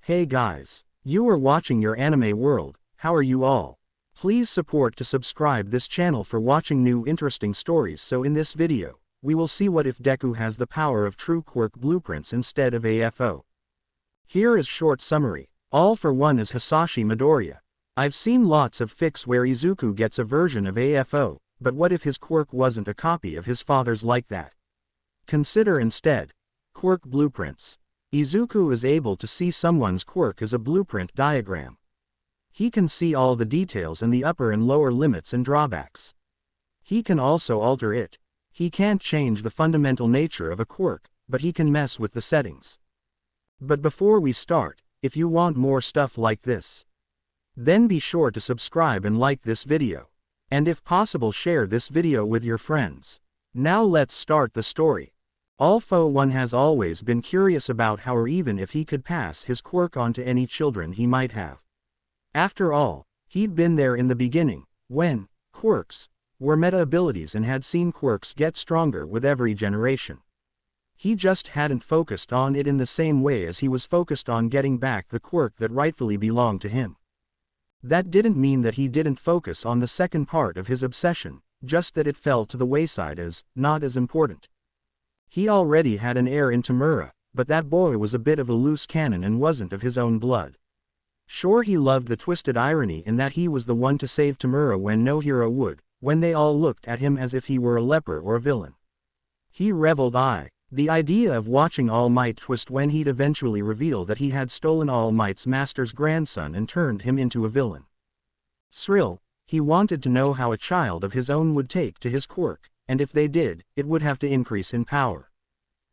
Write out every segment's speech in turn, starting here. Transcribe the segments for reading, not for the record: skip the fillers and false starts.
Hey guys, you are watching your anime world. How are you all? Please support to subscribe this channel for watching new interesting stories. So in this video, we will see what if Deku has the power of true Quirk Blueprints instead of AFO. Here is short summary. All for one is Hisashi Midoriya. I've seen lots of fics where Izuku gets a version of AFO, but what if his quirk wasn't a copy of his father's like that? Consider instead Quirk Blueprints. Izuku is able to see someone's quirk as a blueprint diagram. He can see all the details and the upper and lower limits and drawbacks. He can also alter it. He can't change the fundamental nature of a quirk, but he can mess with the settings. But before we start, if you want more stuff like this, then be sure to subscribe and like this video. And if possible, share this video with your friends. Now let's start the story. AFO 1 has always been curious about how or even if he could pass his quirk on to any children he might have. After all, he'd been there in the beginning, when quirks were meta abilities and had seen quirks get stronger with every generation. He just hadn't focused on it in the same way as he was focused on getting back the quirk that rightfully belonged to him. That didn't mean that he didn't focus on the second part of his obsession, just that it fell to the wayside as not as important. He already had an heir in Tamura, but that boy was a bit of a loose cannon and wasn't of his own blood. Sure, he loved the twisted irony in that he was the one to save Tamura when no hero would, when they all looked at him as if he were a leper or a villain. He reveled the idea of watching All Might twist when he'd eventually reveal that he had stolen All Might's master's grandson and turned him into a villain. Thrill, he wanted to know how a child of his own would take to his quirk, and if they did, it would have to increase in power.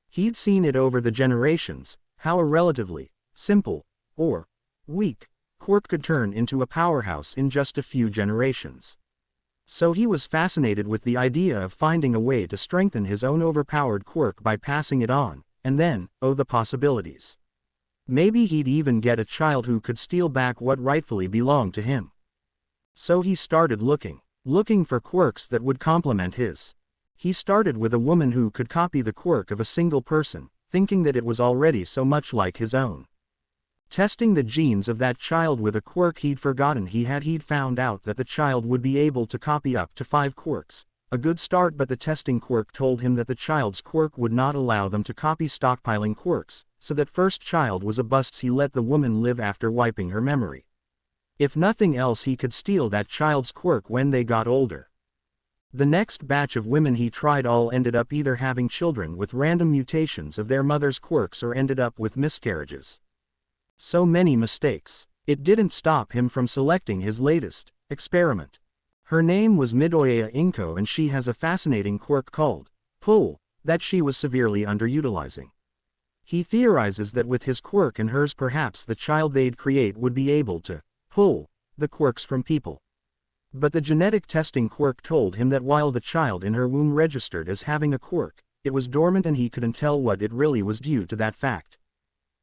He'd seen it over the generations, how a relatively simple, or weak, quirk could turn into a powerhouse in just a few generations. So he was fascinated with the idea of finding a way to strengthen his own overpowered quirk by passing it on, and then, oh, the possibilities. Maybe he'd even get a child who could steal back what rightfully belonged to him. So he started looking for quirks that would complement his. He started with a woman who could copy the quirk of a single person, thinking that it was already so much like his own. Testing the genes of that child with a quirk he'd forgotten he'd found out that the child would be able to copy up to 5 quirks. A good start, but the testing quirk told him that the child's quirk would not allow them to copy, stockpiling quirks, so that first child was a bust. He let the woman live after wiping her memory. If nothing else, he could steal that child's quirk when they got older. The next batch of women he tried all ended up either having children with random mutations of their mother's quirks or ended up with miscarriages. So many mistakes. It didn't stop him from selecting his latest experiment. Her name was Midoriya Inko, and she has a fascinating quirk called pull that she was severely underutilizing. He theorizes that with his quirk and hers, perhaps the child they'd create would be able to pull the quirks from people. But the genetic testing quirk told him that while the child in her womb registered as having a quirk, it was dormant and he couldn't tell what it really was due to that fact.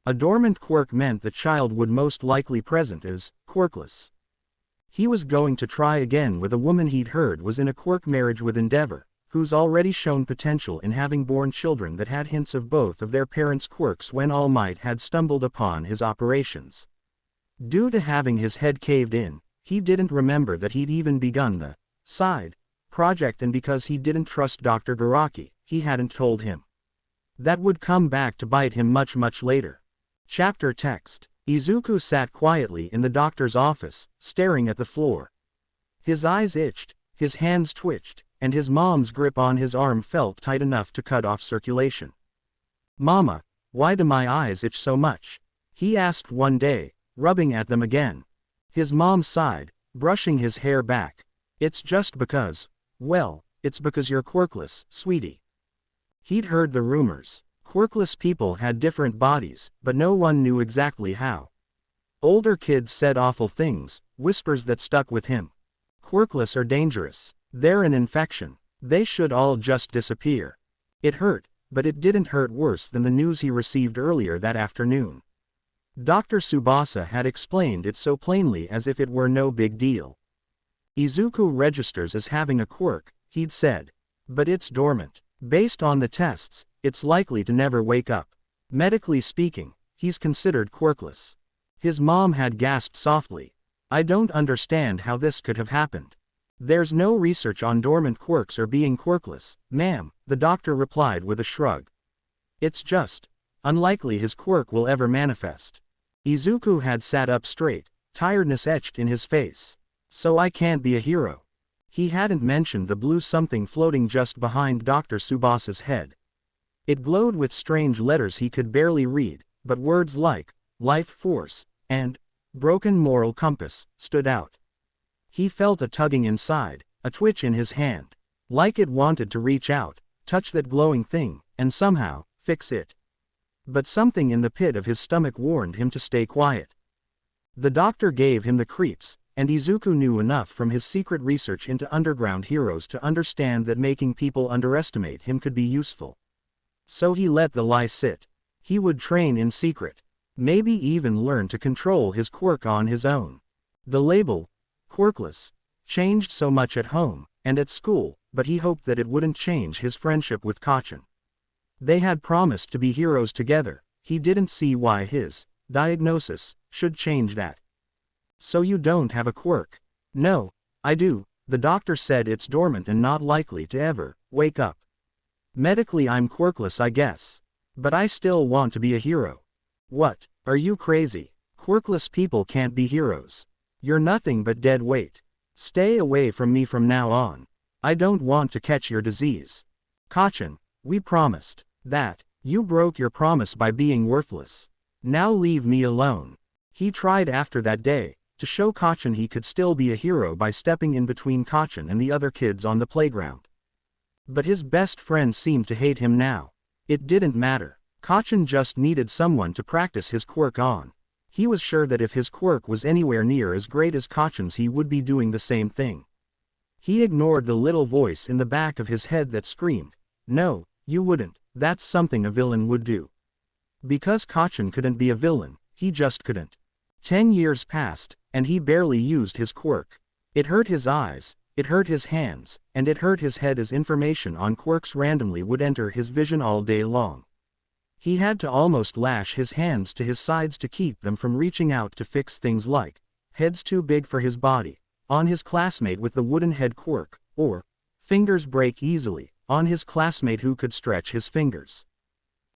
A dormant quirk meant the child would most likely present as quirkless. He was going to try again with a woman he'd heard was in a quirk marriage with Endeavor, who's already shown potential in having born children that had hints of both of their parents' quirks when All Might had stumbled upon his operations. Due to having his head caved in, he didn't remember that he'd even begun the side project, and because he didn't trust Dr. Garaki, he hadn't told him. That would come back to bite him much later. Chapter text. Izuku sat quietly in the doctor's office, staring at the floor. His eyes itched, his hands twitched, and his mom's grip on his arm felt tight enough to cut off circulation. "Mama, why do my eyes itch so much?" he asked one day, rubbing at them again. His mom sighed, brushing his hair back. "It's just because, well, it's because you're quirkless, sweetie." He'd heard the rumors. Quirkless people had different bodies, but no one knew exactly how. Older kids said awful things, whispers that stuck with him. Quirkless are dangerous. They're an infection. They should all just disappear. It hurt, but it didn't hurt worse than the news he received earlier that afternoon. Dr. Tsubasa had explained it so plainly as if it were no big deal. Izuku registers as having a quirk, he'd said. But it's dormant. Based on the tests, it's likely to never wake up. Medically speaking, he's considered quirkless. His mom had gasped softly. I don't understand how this could have happened. There's no research on dormant quirks or being quirkless, ma'am, the doctor replied with a shrug. It's just unlikely his quirk will ever manifest. Izuku had sat up straight, tiredness etched in his face. So I can't be a hero. He hadn't mentioned the blue something floating just behind Dr. Tsubasa's head. It glowed with strange letters he could barely read, but words like life force and broken moral compass stood out. He felt a tugging inside, a twitch in his hand, like it wanted to reach out, touch that glowing thing, and somehow fix it. But something in the pit of his stomach warned him to stay quiet. The doctor gave him the creeps, and Izuku knew enough from his secret research into underground heroes to understand that making people underestimate him could be useful. So he let the lie sit. He would train in secret. Maybe even learn to control his quirk on his own. The label, quirkless, changed so much at home and at school, but he hoped that it wouldn't change his friendship with Kacchan. They had promised to be heroes together. He didn't see why his diagnosis should change that. So you don't have a quirk? No, I do. The doctor said it's dormant and not likely to ever wake up. Medically I'm quirkless, I guess. But I still want to be a hero. What? Are you crazy? Quirkless people can't be heroes. You're nothing but dead weight. Stay away from me from now on. I don't want to catch your disease. Kacchan, we promised. That. You broke your promise by being worthless. Now leave me alone. He tried after that day to show Kacchan he could still be a hero by stepping in between Kacchan and the other kids on the playground. But his best friend seemed to hate him now. It didn't matter. Kacchan just needed someone to practice his quirk on. He was sure that if his quirk was anywhere near as great as Kacchan's he would be doing the same thing. He ignored the little voice in the back of his head that screamed, "No, you wouldn't, that's something a villain would do." Because Kacchan couldn't be a villain, he just couldn't. 10 years passed, and he barely used his quirk. It hurt his eyes, it hurt his hands, and it hurt his head as information on quirks randomly would enter his vision all day long. He had to almost lash his hands to his sides to keep them from reaching out to fix things like heads too big for his body, on his classmate with the wooden head quirk, or fingers break easily, on his classmate who could stretch his fingers.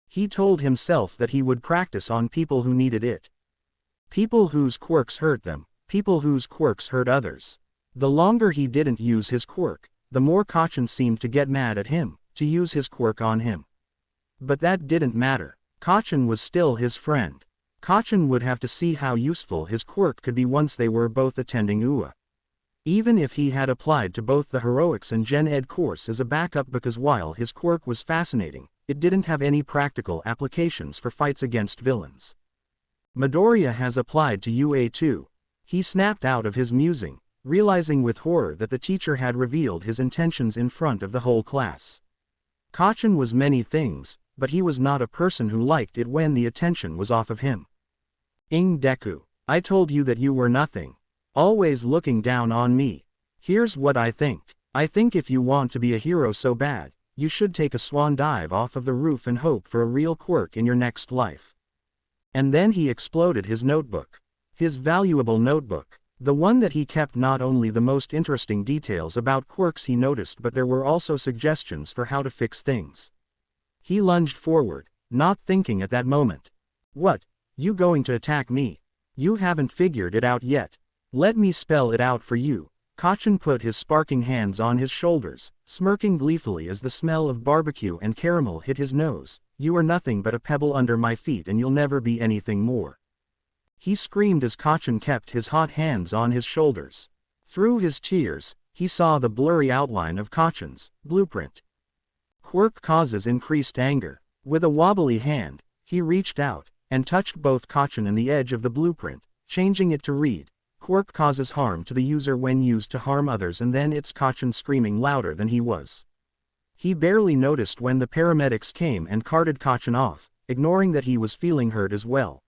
He told himself that he would practice on people who needed it. People whose quirks hurt them, people whose quirks hurt others. The longer he didn't use his quirk, the more Kacchan seemed to get mad at him, to use his quirk on him. But that didn't matter. Kacchan was still his friend. Kacchan would have to see how useful his quirk could be once they were both attending UA. Even if he had applied to both the Heroics and Gen Ed course as a backup, because while his quirk was fascinating, it didn't have any practical applications for fights against villains. Midoriya has applied to UA too. He snapped out of his musing, realizing with horror that the teacher had revealed his intentions in front of the whole class. Kacchan was many things, but he was not a person who liked it when the attention was off of him. Deku, I told you that you were nothing. Always looking down on me. Here's what I think. I think if you want to be a hero so bad, you should take a swan dive off of the roof and hope for a real quirk in your next life. And then he exploded his notebook. His valuable notebook. The one that he kept not only the most interesting details about quirks he noticed, but there were also suggestions for how to fix things. He lunged forward, not thinking at that moment. What? You going to attack me? You haven't figured it out yet. Let me spell it out for you. Kacchan put his sparking hands on his shoulders, smirking gleefully as the smell of barbecue and caramel hit his nose. You are nothing but a pebble under my feet and you'll never be anything more. He screamed as Kacchan kept his hot hands on his shoulders. Through his tears, he saw the blurry outline of Kacchan's blueprint. Quirk causes increased anger. With a wobbly hand, he reached out and touched both Kacchan and the edge of the blueprint, changing it to read. Quirk causes harm to the user when used to harm others, and then it's Kacchan screaming louder than he was. He barely noticed when the paramedics came and carted Kacchan off, ignoring that he was feeling hurt as well.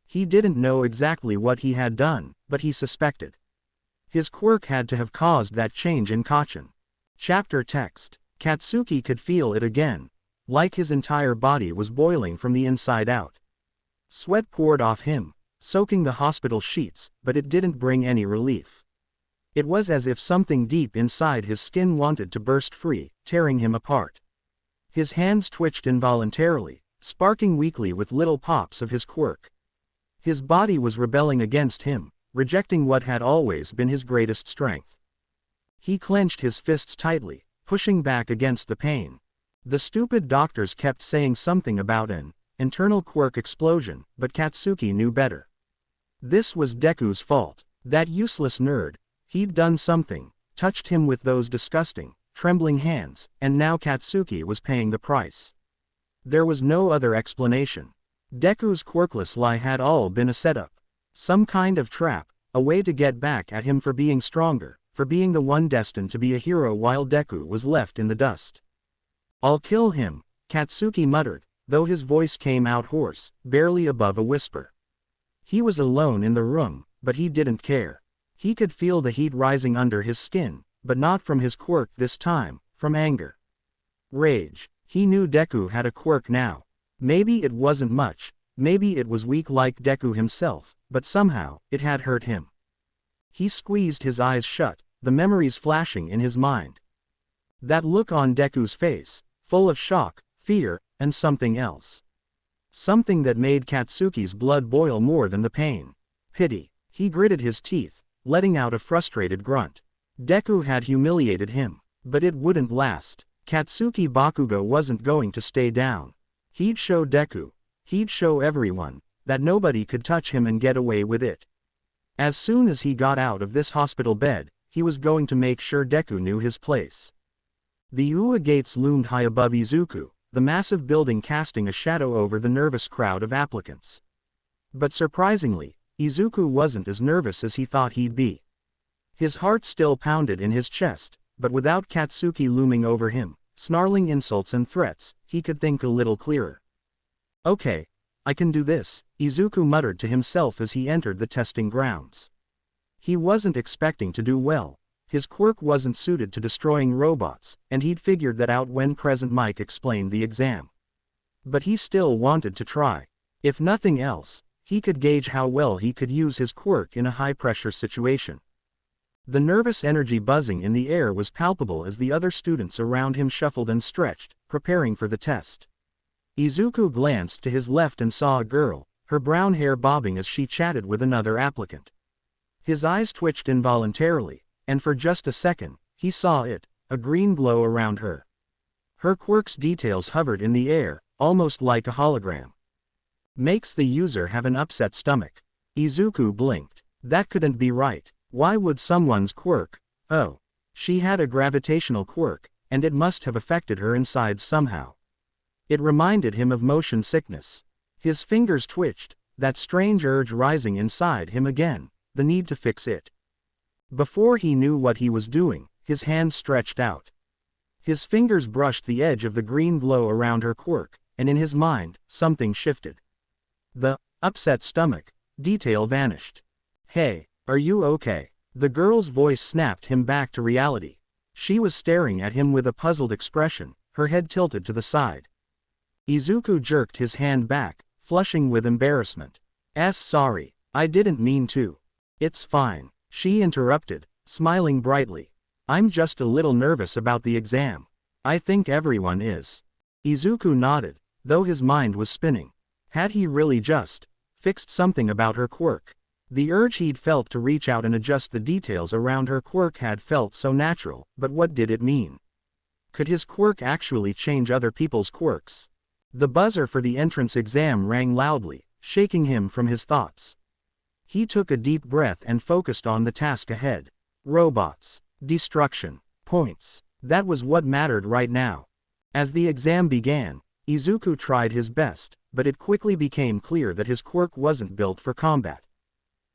He didn't know exactly what he had done, but he suspected. His quirk had to have caused that change in Kacchan. Chapter text. Katsuki could feel it again. Like his entire body was boiling from the inside out. Sweat poured off him. soaking the hospital sheets, but it didn't bring any relief. It was as if something deep inside his skin wanted to burst free, tearing him apart. His hands twitched involuntarily, sparking weakly with little pops of his quirk. His body was rebelling against him, rejecting what had always been his greatest strength. He clenched his fists tightly, pushing back against the pain. The stupid doctors kept saying something about an internal quirk explosion, but Katsuki knew better. This was Deku's fault. That useless nerd. He'd done something, touched him with those disgusting, trembling hands, and now Katsuki was paying the price. There was no other explanation. Deku's quirkless lie had all been a setup. Some kind of trap, a way to get back at him for being stronger, for being the one destined to be a hero while Deku was left in the dust. "I'll kill him," Katsuki muttered, though his voice came out hoarse, barely above a whisper. He was alone in the room, but he didn't care. He could feel the heat rising under his skin, but not from his quirk this time, from anger. Rage. He knew Deku had a quirk now. Maybe it wasn't much, maybe it was weak like Deku himself, but somehow, it had hurt him. He squeezed his eyes shut, the memories flashing in his mind. That look on Deku's face, full of shock, fear, and something else. Something that made Katsuki's blood boil more than the pain. Pity. He gritted his teeth, letting out a frustrated grunt. Deku had humiliated him, but it wouldn't last. Katsuki Bakugo wasn't going to stay down. He'd show Deku, he'd show everyone, that nobody could touch him and get away with it. As soon as he got out of this hospital bed, he was going to make sure Deku knew his place. The Ua gates loomed high above Izuku, the massive building casting a shadow over the nervous crowd of applicants. But surprisingly, Izuku wasn't as nervous as he thought he'd be. His heart still pounded in his chest, but without Katsuki looming over him, snarling insults and threats, he could think a little clearer. "Okay, I can do this," Izuku muttered to himself as he entered the testing grounds. He wasn't expecting to do well. His quirk wasn't suited to destroying robots, and he'd figured that out when Present Mike explained the exam. But he still wanted to try. If nothing else, he could gauge how well he could use his quirk in a high-pressure situation. The nervous energy buzzing in the air was palpable as the other students around him shuffled and stretched, preparing for the test. Izuku glanced to his left and saw a girl, her brown hair bobbing as she chatted with another applicant. His eyes twitched involuntarily, and for just a second, he saw it, a green glow around her. Her quirk's details hovered in the air, almost like a hologram. Makes the user have an upset stomach. Izuku blinked. That couldn't be right. Why would someone's quirk? Oh. She had a gravitational quirk, and it must have affected her inside somehow. It reminded him of motion sickness. His fingers twitched, that strange urge rising inside him again, the need to fix it. Before he knew what he was doing, his hand stretched out. His fingers brushed the edge of the green glow around her quirk, and in his mind, something shifted. The upset stomach detail vanished. "Hey, are you okay?" The girl's voice snapped him back to reality. She was staring at him with a puzzled expression, her head tilted to the side. Izuku jerked his hand back, flushing with embarrassment. Sorry, I didn't mean to." "It's fine," she interrupted, smiling brightly. "I'm just a little nervous about the exam. I think everyone is." Izuku nodded, though his mind was spinning. Had he really just fixed something about her quirk? The urge he'd felt to reach out and adjust the details around her quirk had felt so natural, but what did it mean? Could his quirk actually change other people's quirks? The buzzer for the entrance exam rang loudly, shaking him from his thoughts. He took a deep breath and focused on the task ahead. Robots. Destruction. Points. That was what mattered right now. As the exam began, Izuku tried his best, but it quickly became clear that his quirk wasn't built for combat.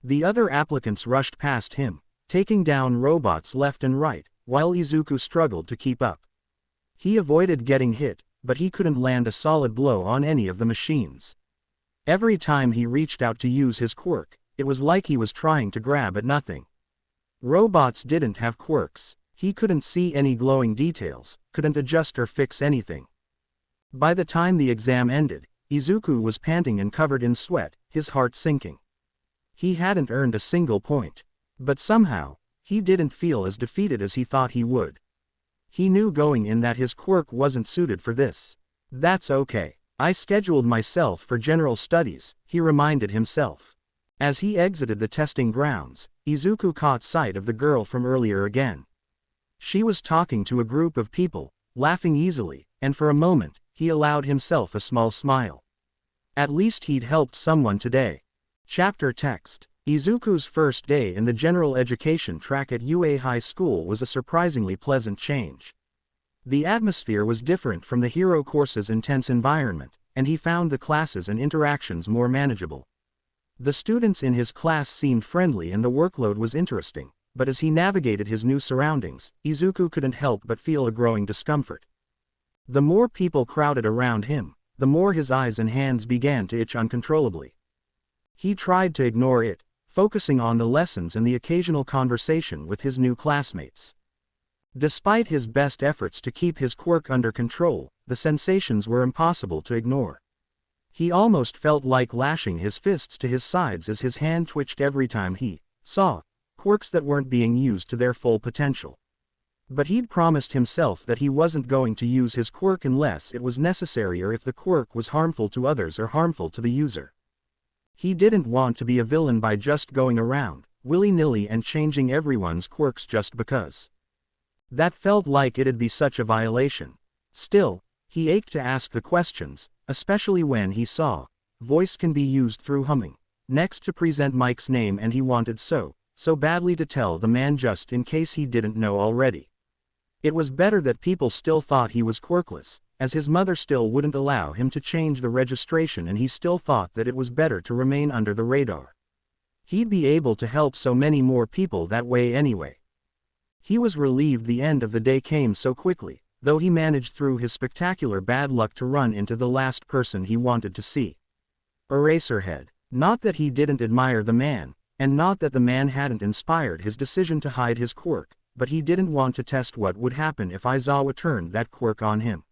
The other applicants rushed past him, taking down robots left and right, while Izuku struggled to keep up. He avoided getting hit, but he couldn't land a solid blow on any of the machines. Every time he reached out to use his quirk, it was like he was trying to grab at nothing. Robots didn't have quirks. He couldn't see any glowing details, couldn't adjust or fix anything. By the time the exam ended, Izuku was panting and covered in sweat, his heart sinking. He hadn't earned a single point. But somehow, he didn't feel as defeated as he thought he would. He knew going in that his quirk wasn't suited for this. That's okay. I scheduled myself for general studies, he reminded himself. As he exited the testing grounds, Izuku caught sight of the girl from earlier again. She was talking to a group of people, laughing easily, and for a moment, he allowed himself a small smile. At least he'd helped someone today. Chapter text. Izuku's first day in the general education track at UA High School was a surprisingly pleasant change. The atmosphere was different from the hero course's intense environment, and he found the classes and interactions more manageable. The students in his class seemed friendly and the workload was interesting, but as he navigated his new surroundings, Izuku couldn't help but feel a growing discomfort. The more people crowded around him, the more his eyes and hands began to itch uncontrollably. He tried to ignore it, focusing on the lessons and the occasional conversation with his new classmates. Despite his best efforts to keep his quirk under control, the sensations were impossible to ignore. He almost felt like lashing his fists to his sides as his hand twitched every time he saw quirks that weren't being used to their full potential. But he'd promised himself that he wasn't going to use his quirk unless it was necessary or if the quirk was harmful to others or harmful to the user. He didn't want to be a villain by just going around, willy-nilly and changing everyone's quirks just because. That felt like it'd be such a violation. Still, he ached to ask the questions, especially when he saw voice can be used through humming next to present Mike's name, and he wanted so badly to tell the man just in case he didn't know already. It was better that people still thought he was quirkless, as his mother still wouldn't allow him to change the registration and he still thought that it was better to remain under the radar. He'd be able to help so many more people that way anyway. He was relieved the end of the day came so quickly, though he managed through his spectacular bad luck to run into the last person he wanted to see. Eraserhead. Not that he didn't admire the man, and not that the man hadn't inspired his decision to hide his quirk, but he didn't want to test what would happen if Aizawa turned that quirk on him.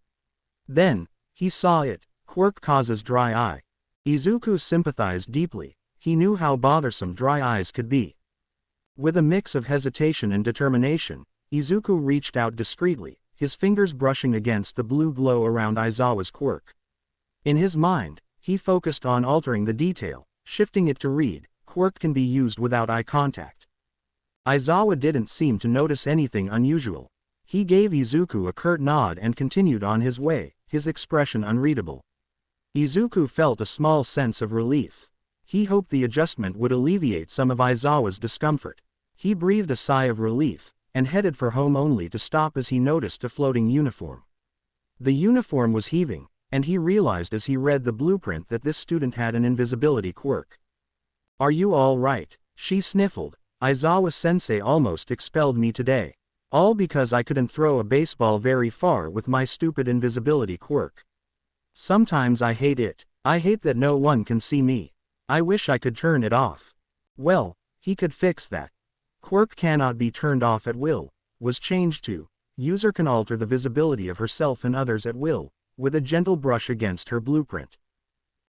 Then, he saw it. Quirk causes dry eye. Izuku sympathized deeply. He knew how bothersome dry eyes could be. With a mix of hesitation and determination, Izuku reached out discreetly, his fingers brushing against the blue glow around Aizawa's quirk. In his mind, he focused on altering the detail, shifting it to read, quirk can be used without eye contact. Aizawa didn't seem to notice anything unusual. He gave Izuku a curt nod and continued on his way, his expression unreadable. Izuku felt a small sense of relief. He hoped the adjustment would alleviate some of Aizawa's discomfort. He breathed a sigh of relief, and headed for home only to stop as he noticed a floating uniform. The uniform was heaving, and he realized as he read the blueprint that this student had an invisibility quirk. "Are you all right?" she sniffled. "Aizawa-sensei almost expelled me today. All because I couldn't throw a baseball very far with my stupid invisibility quirk. Sometimes I hate it. I hate that no one can see me. I wish I could turn it off." Well, he could fix that. Quirk cannot be turned off at will, was changed to, user can alter the visibility of herself and others at will, with a gentle brush against her blueprint.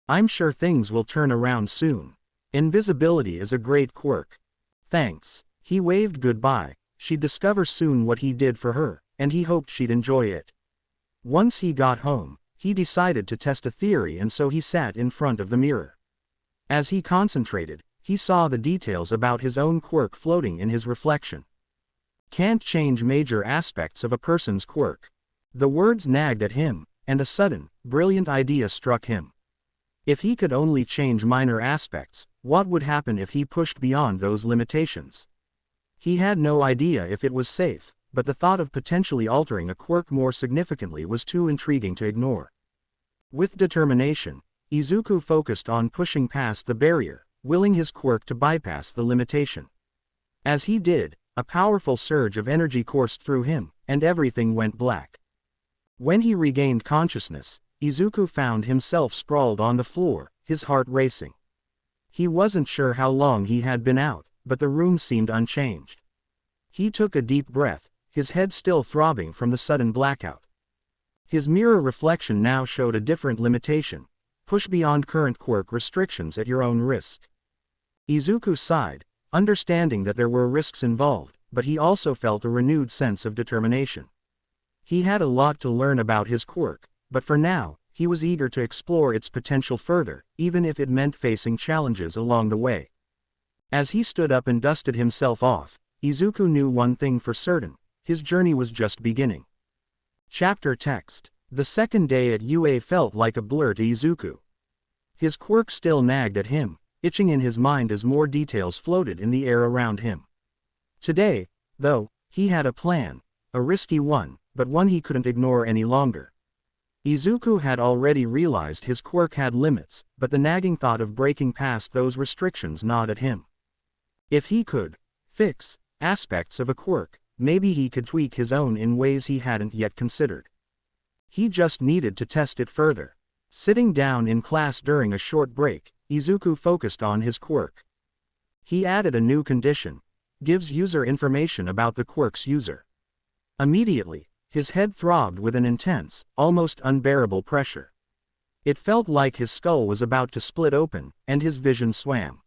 "I'm sure things will turn around soon. Invisibility is a great quirk. Thanks." He waved goodbye. She'd discover soon what he did for her, and he hoped she'd enjoy it. Once he got home, he decided to test a theory, and so he sat in front of the mirror. As he concentrated, he saw the details about his own quirk floating in his reflection. Can't change major aspects of a person's quirk. The words nagged at him, and a sudden, brilliant idea struck him. If he could only change minor aspects, what would happen if he pushed beyond those limitations? He had no idea if it was safe, but the thought of potentially altering a quirk more significantly was too intriguing to ignore. With determination, Izuku focused on pushing past the barrier, willing his quirk to bypass the limitation. As he did, a powerful surge of energy coursed through him, and everything went black. When he regained consciousness, Izuku found himself sprawled on the floor, his heart racing. He wasn't sure how long he had been out, but the room seemed unchanged. He took a deep breath, his head still throbbing from the sudden blackout. His mirror reflection now showed a different limitation: push beyond current quirk restrictions at your own risk. Izuku sighed, understanding that there were risks involved, but he also felt a renewed sense of determination. He had a lot to learn about his quirk, but for now, he was eager to explore its potential further, even if it meant facing challenges along the way. As he stood up and dusted himself off, Izuku knew one thing for certain: his journey was just beginning. Chapter text. The second day at UA felt like a blur to Izuku. His quirk still nagged at him, itching in his mind as more details floated in the air around him. Today, though, he had a plan, a risky one, but one he couldn't ignore any longer. Izuku had already realized his quirk had limits, but the nagging thought of breaking past those restrictions gnawed at him. If he could fix aspects of a quirk, maybe he could tweak his own in ways he hadn't yet considered. He just needed to test it further. Sitting down in class during a short break, Izuku focused on his quirk. He added a new condition: gives user information about the quirk's user. Immediately, his head throbbed with an intense, almost unbearable pressure. It felt like his skull was about to split open, and his vision swam.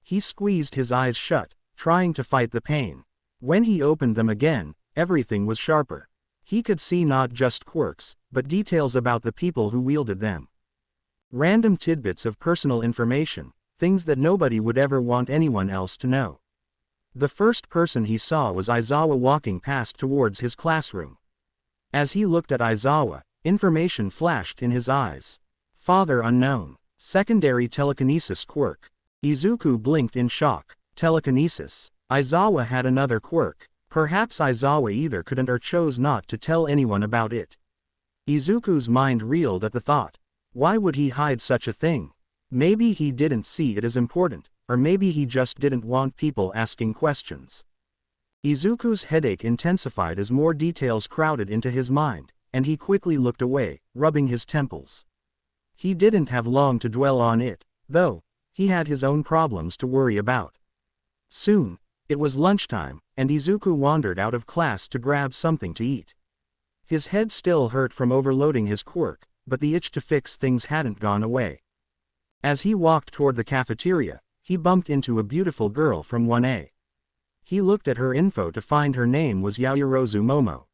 He squeezed his eyes shut, trying to fight the pain. When he opened them again, everything was sharper. He could see not just quirks, but details about the people who wielded them. Random tidbits of personal information, things that nobody would ever want anyone else to know. The first person he saw was Aizawa walking past towards his classroom. As he looked at Aizawa, information flashed in his eyes. Father unknown. Secondary telekinesis quirk. Izuku blinked in shock. Telekinesis. Aizawa had another quirk. Perhaps Aizawa either couldn't or chose not to tell anyone about it. Izuku's mind reeled at the thought. Why would he hide such a thing? Maybe he didn't see it as important, or maybe he just didn't want people asking questions. Izuku's headache intensified as more details crowded into his mind, and he quickly looked away, rubbing his temples. He didn't have long to dwell on it, though. He had his own problems to worry about. Soon, it was lunchtime, and Izuku wandered out of class to grab something to eat. His head still hurt from overloading his quirk, but the itch to fix things hadn't gone away. As he walked toward the cafeteria, he bumped into a beautiful girl from 1A. He looked at her info to find her name was Yaoyorozu Momo.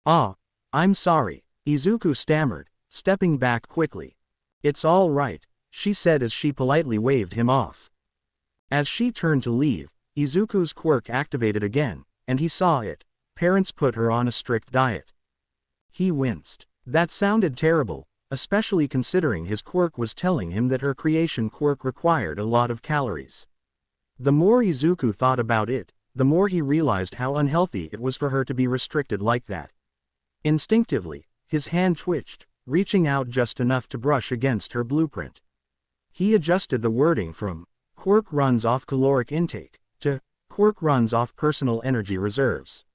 "Ah, I'm sorry," Izuku stammered, stepping back quickly. "It's all right," she said as she politely waved him off. As she turned to leave, Izuku's quirk activated again, and he saw it. Parents put her on a strict diet. He winced. That sounded terrible, especially considering his quirk was telling him that her creation quirk required a lot of calories. The more Izuku thought about it, the more he realized how unhealthy it was for her to be restricted like that. Instinctively, his hand twitched, reaching out just enough to brush against her blueprint. He adjusted the wording from "quirk runs off caloric intake" to "quirk runs off personal energy reserves."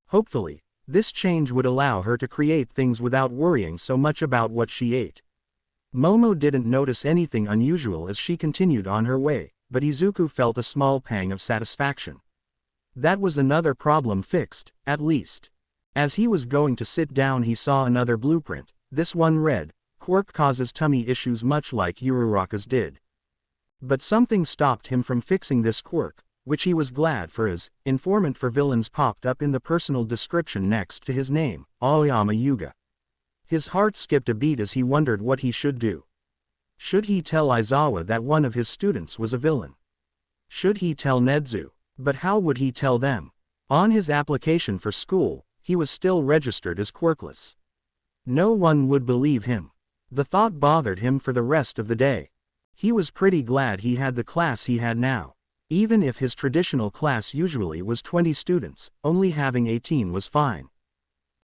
Hopefully, this change would allow her to create things without worrying so much about what she ate. Momo didn't notice anything unusual as she continued on her way, but Izuku felt a small pang of satisfaction. That was another problem fixed, at least. As he was going to sit down, he saw another blueprint. This one read, "Quirk causes tummy issues much like Uraraka's did." But something stopped him from fixing this quirk, which he was glad for as informant for villains popped up in the personal description next to his name, Aoyama Yuga. His heart skipped a beat as he wondered what he should do. Should he tell Aizawa that one of his students was a villain? Should he tell Nedzu? But how would he tell them? On his application for school, he was still registered as quirkless. No one would believe him. The thought bothered him for the rest of the day. He was pretty glad he had the class he had now. Even if his traditional class usually was 20 students, only having 18 was fine.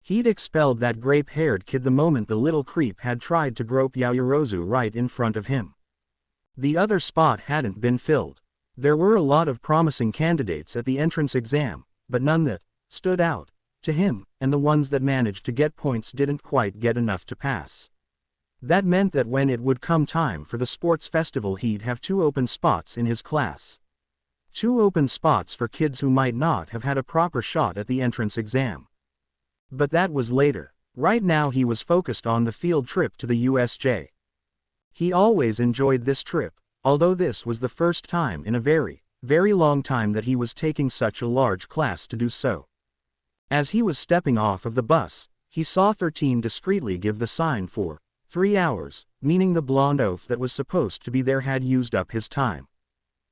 He'd expelled that grape-haired kid the moment the little creep had tried to grope Yaoyorozu right in front of him. The other spot hadn't been filled. There were a lot of promising candidates at the entrance exam, but none that stood out to him, and the ones that managed to get points didn't quite get enough to pass. That meant that when it would come time for the sports festival, he'd have 2 open spots in his class. 2 open spots for kids who might not have had a proper shot at the entrance exam. But that was later. Right now he was focused on the field trip to the USJ. He always enjoyed this trip. although this was the first time in a very, very long time that he was taking such a large class to do so. As he was stepping off of the bus, he saw 13 discreetly give the sign for 3 hours, meaning the blonde oaf that was supposed to be there had used up his time.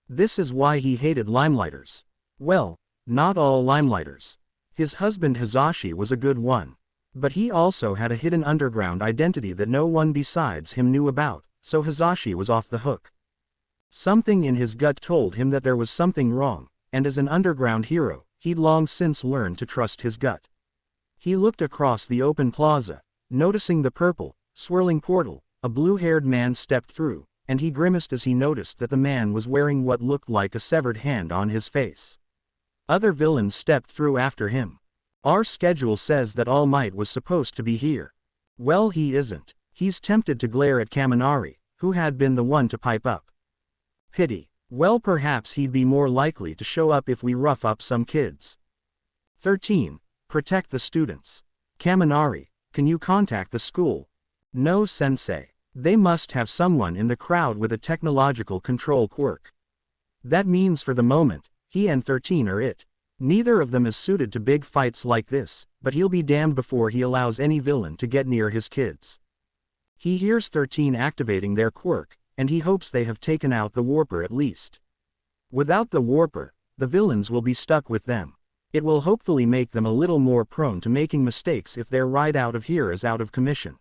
This is why he hated limelighters. Well, not all limelighters. His husband Hisashi was a good one. But he also had a hidden underground identity that no one besides him knew about, so Hisashi was off the hook. Something in his gut told him that there was something wrong, and as an underground hero, he'd long since learned to trust his gut. He looked across the open plaza, noticing the purple, swirling portal. A blue-haired man stepped through, and he grimaced as he noticed that the man was wearing what looked like a severed hand on his face. Other villains stepped through after him. Our schedule says that All Might was supposed to be here. Well, he isn't. He's tempted to glare at Kaminari, who had been the one to pipe up. Pity. Well, perhaps he'd be more likely to show up if we rough up some kids. 13. Protect the students. Kaminari, can you contact the school? No, sensei. They must have someone in the crowd with a technological control quirk. That means for the moment, he and 13 are it. Neither of them is suited to big fights like this, but he'll be damned before he allows any villain to get near his kids. He hears 13 activating their quirk, and he hopes they have taken out the warper at least. Without the warper, the villains will be stuck with them. It will hopefully make them a little more prone to making mistakes if their ride out of here is out of commission.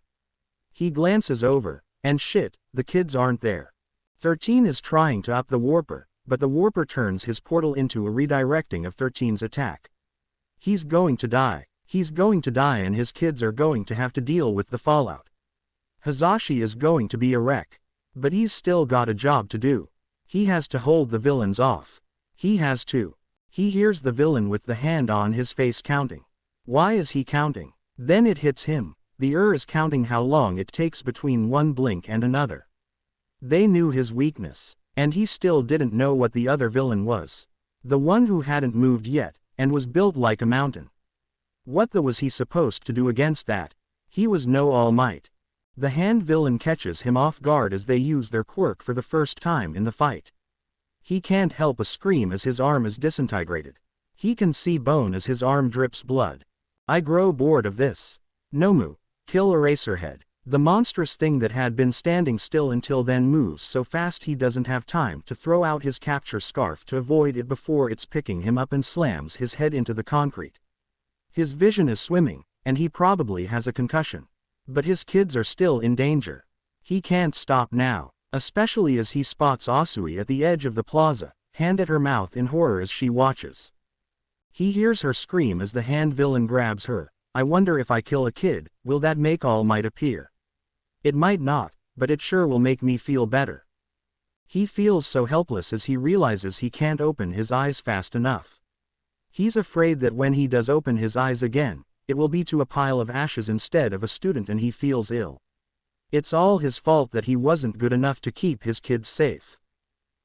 He glances over, and shit, the kids aren't there. 13 is trying to up the warper, but the warper turns his portal into a redirecting of 13's attack. He's going to die. He's going to die, and his kids are going to have to deal with the fallout. Hisashi is going to be a wreck. But he's still got a job to do. He has to hold the villains off. He has to. He hears the villain with the hand on his face counting. Why is he counting? Then it hits him. The is counting how long it takes between one blink and another. They knew his weakness. And he still didn't know what the other villain was. The one who hadn't moved yet, and was built like a mountain. What was he supposed to do against that? He was no All Might. The hand villain catches him off guard as they use their quirk for the first time in the fight. He can't help but scream as his arm is disintegrated. He can see bone as his arm drips blood. I grow bored of this. Nomu, kill Eraserhead. The monstrous thing that had been standing still until then moves so fast he doesn't have time to throw out his capture scarf to avoid it before it's picking him up and slams his head into the concrete. His vision is swimming, and he probably has a concussion. But his kids are still in danger. He can't stop now, especially as he spots Asui at the edge of the plaza, hand at her mouth in horror as she watches. He hears her scream as the hand villain grabs her. I wonder if I kill a kid, will that make All Might appear? It might not, but it sure will make me feel better. He feels so helpless as he realizes he can't open his eyes fast enough. He's afraid that when he does open his eyes again, it will be to a pile of ashes instead of a student, and he feels ill. It's all his fault that he wasn't good enough to keep his kids safe.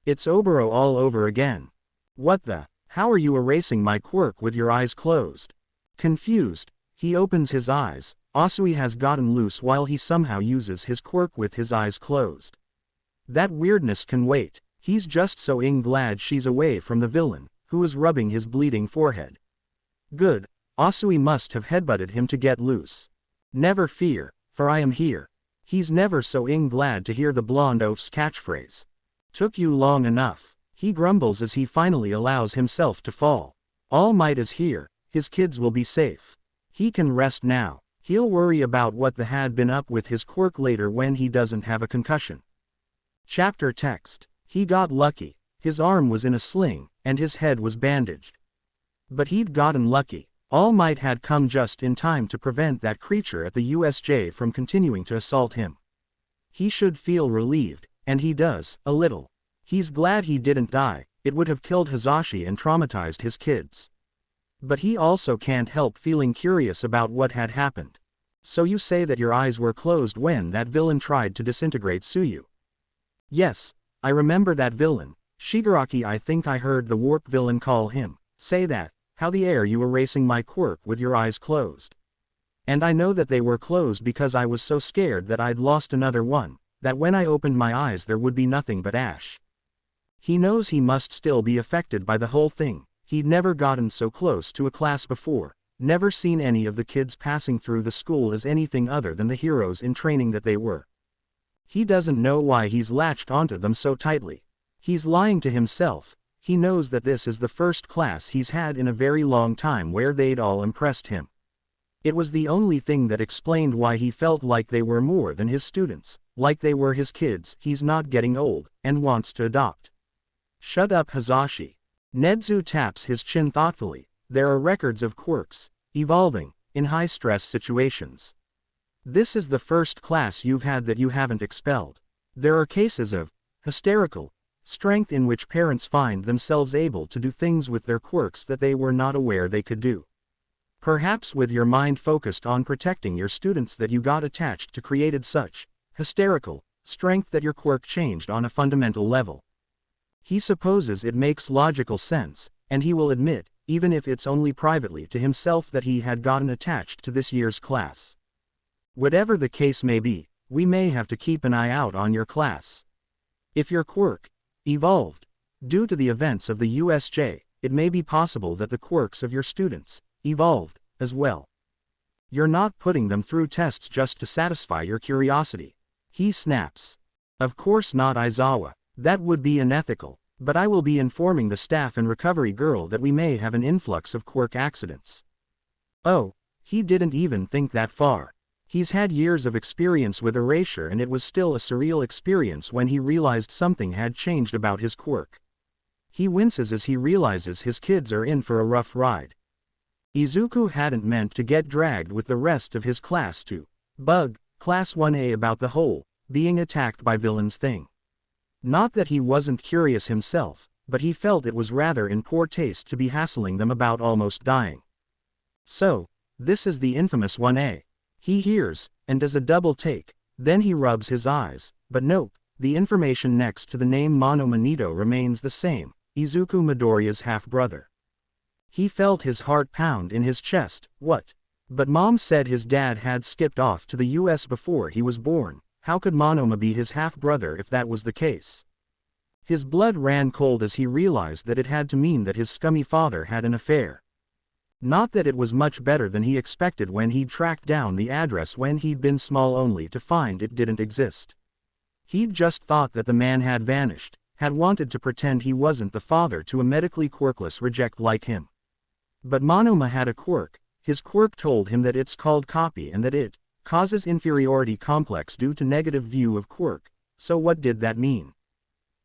It's Oboro all over again. What the? How are you erasing my quirk with your eyes closed? Confused, he opens his eyes. Asui has gotten loose while he somehow uses his quirk with his eyes closed. That weirdness can wait. He's just so glad she's away from the villain, who is rubbing his bleeding forehead. Good. Asui must have headbutted him to get loose. Never fear, for I am here. He's never so glad to hear the blonde oaf's catchphrase. Took you long enough. He grumbles as he finally allows himself to fall. All Might is here. His kids will be safe. He can rest now. He'll worry about what the had been up with his quirk later when he doesn't have a concussion. Chapter text. He got lucky. His arm was in a sling, and his head was bandaged. But he'd gotten lucky. All Might had come just in time to prevent that creature at the USJ from continuing to assault him. He should feel relieved, and he does, a little. He's glad he didn't die. It would have killed Hisashi and traumatized his kids. But he also can't help feeling curious about what had happened. So you say that your eyes were closed when that villain tried to disintegrate Tsuyu? Yes, I remember that villain, Shigaraki. I think I heard the warp villain call him, say that. How the air you erasing my quirk with your eyes closed? And I know that they were closed because I was so scared that I'd lost another one. that when I opened my eyes there would be nothing but ash. He knows he must still be affected by the whole thing. He'd never gotten so close to a class before, never seen any of the kids passing through the school as anything other than the heroes in training that they were. He doesn't know why he's latched onto them so tightly. He's lying to himself. He knows that this is the first class he's had in a very long time where they'd all impressed him. It was the only thing that explained why he felt like they were more than his students, like they were his kids. He's not getting old, and wants to adopt. Shut up, Hisashi. Nedzu taps his chin thoughtfully. There are records of quirks evolving in high-stress situations. This is the first class you've had that you haven't expelled. There are cases of hysterical strength in which parents find themselves able to do things with their quirks that they were not aware they could do. Perhaps with your mind focused on protecting your students that you got attached to created such hysterical strength that your quirk changed on a fundamental level. He supposes it makes logical sense, and he will admit, even if it's only privately to himself, that he had gotten attached to this year's class. Whatever the case may be, we may have to keep an eye out on your class. If your quirk evolved due to the events of the USJ, it may be possible that the quirks of your students evolved as well. You're not putting them through tests just to satisfy your curiosity. He snaps. Of course not, Aizawa. That would be unethical, but I will be informing the staff and recovery girl that we may have an influx of quirk accidents. Oh, he didn't even think that far. He's had years of experience with erasure, and it was still a surreal experience when he realized something had changed about his quirk. He winces as he realizes his kids are in for a rough ride. Izuku hadn't meant to get dragged with the rest of his class to bug Class 1A about the whole being attacked by villains thing. Not that he wasn't curious himself, but he felt it was rather in poor taste to be hassling them about almost dying. So, this is the infamous 1A. He hears, and does a double take, then he rubs his eyes, but nope, the information next to the name Mono Manito remains the same, Izuku Midoriya's half-brother. He felt his heart pound in his chest. What? But Mom said his dad had skipped off to the US before he was born. How could Monoma be his half-brother if that was the case? His blood ran cold as he realized that it had to mean that his scummy father had an affair. Not that it was much better than he expected when he'd tracked down the address when he'd been small, only to find it didn't exist. He'd just thought that the man had vanished, had wanted to pretend he wasn't the father to a medically quirkless reject like him. But Monoma had a quirk. His quirk told him that it's called copy and that it causes inferiority complex due to negative view of quirk. So what did that mean?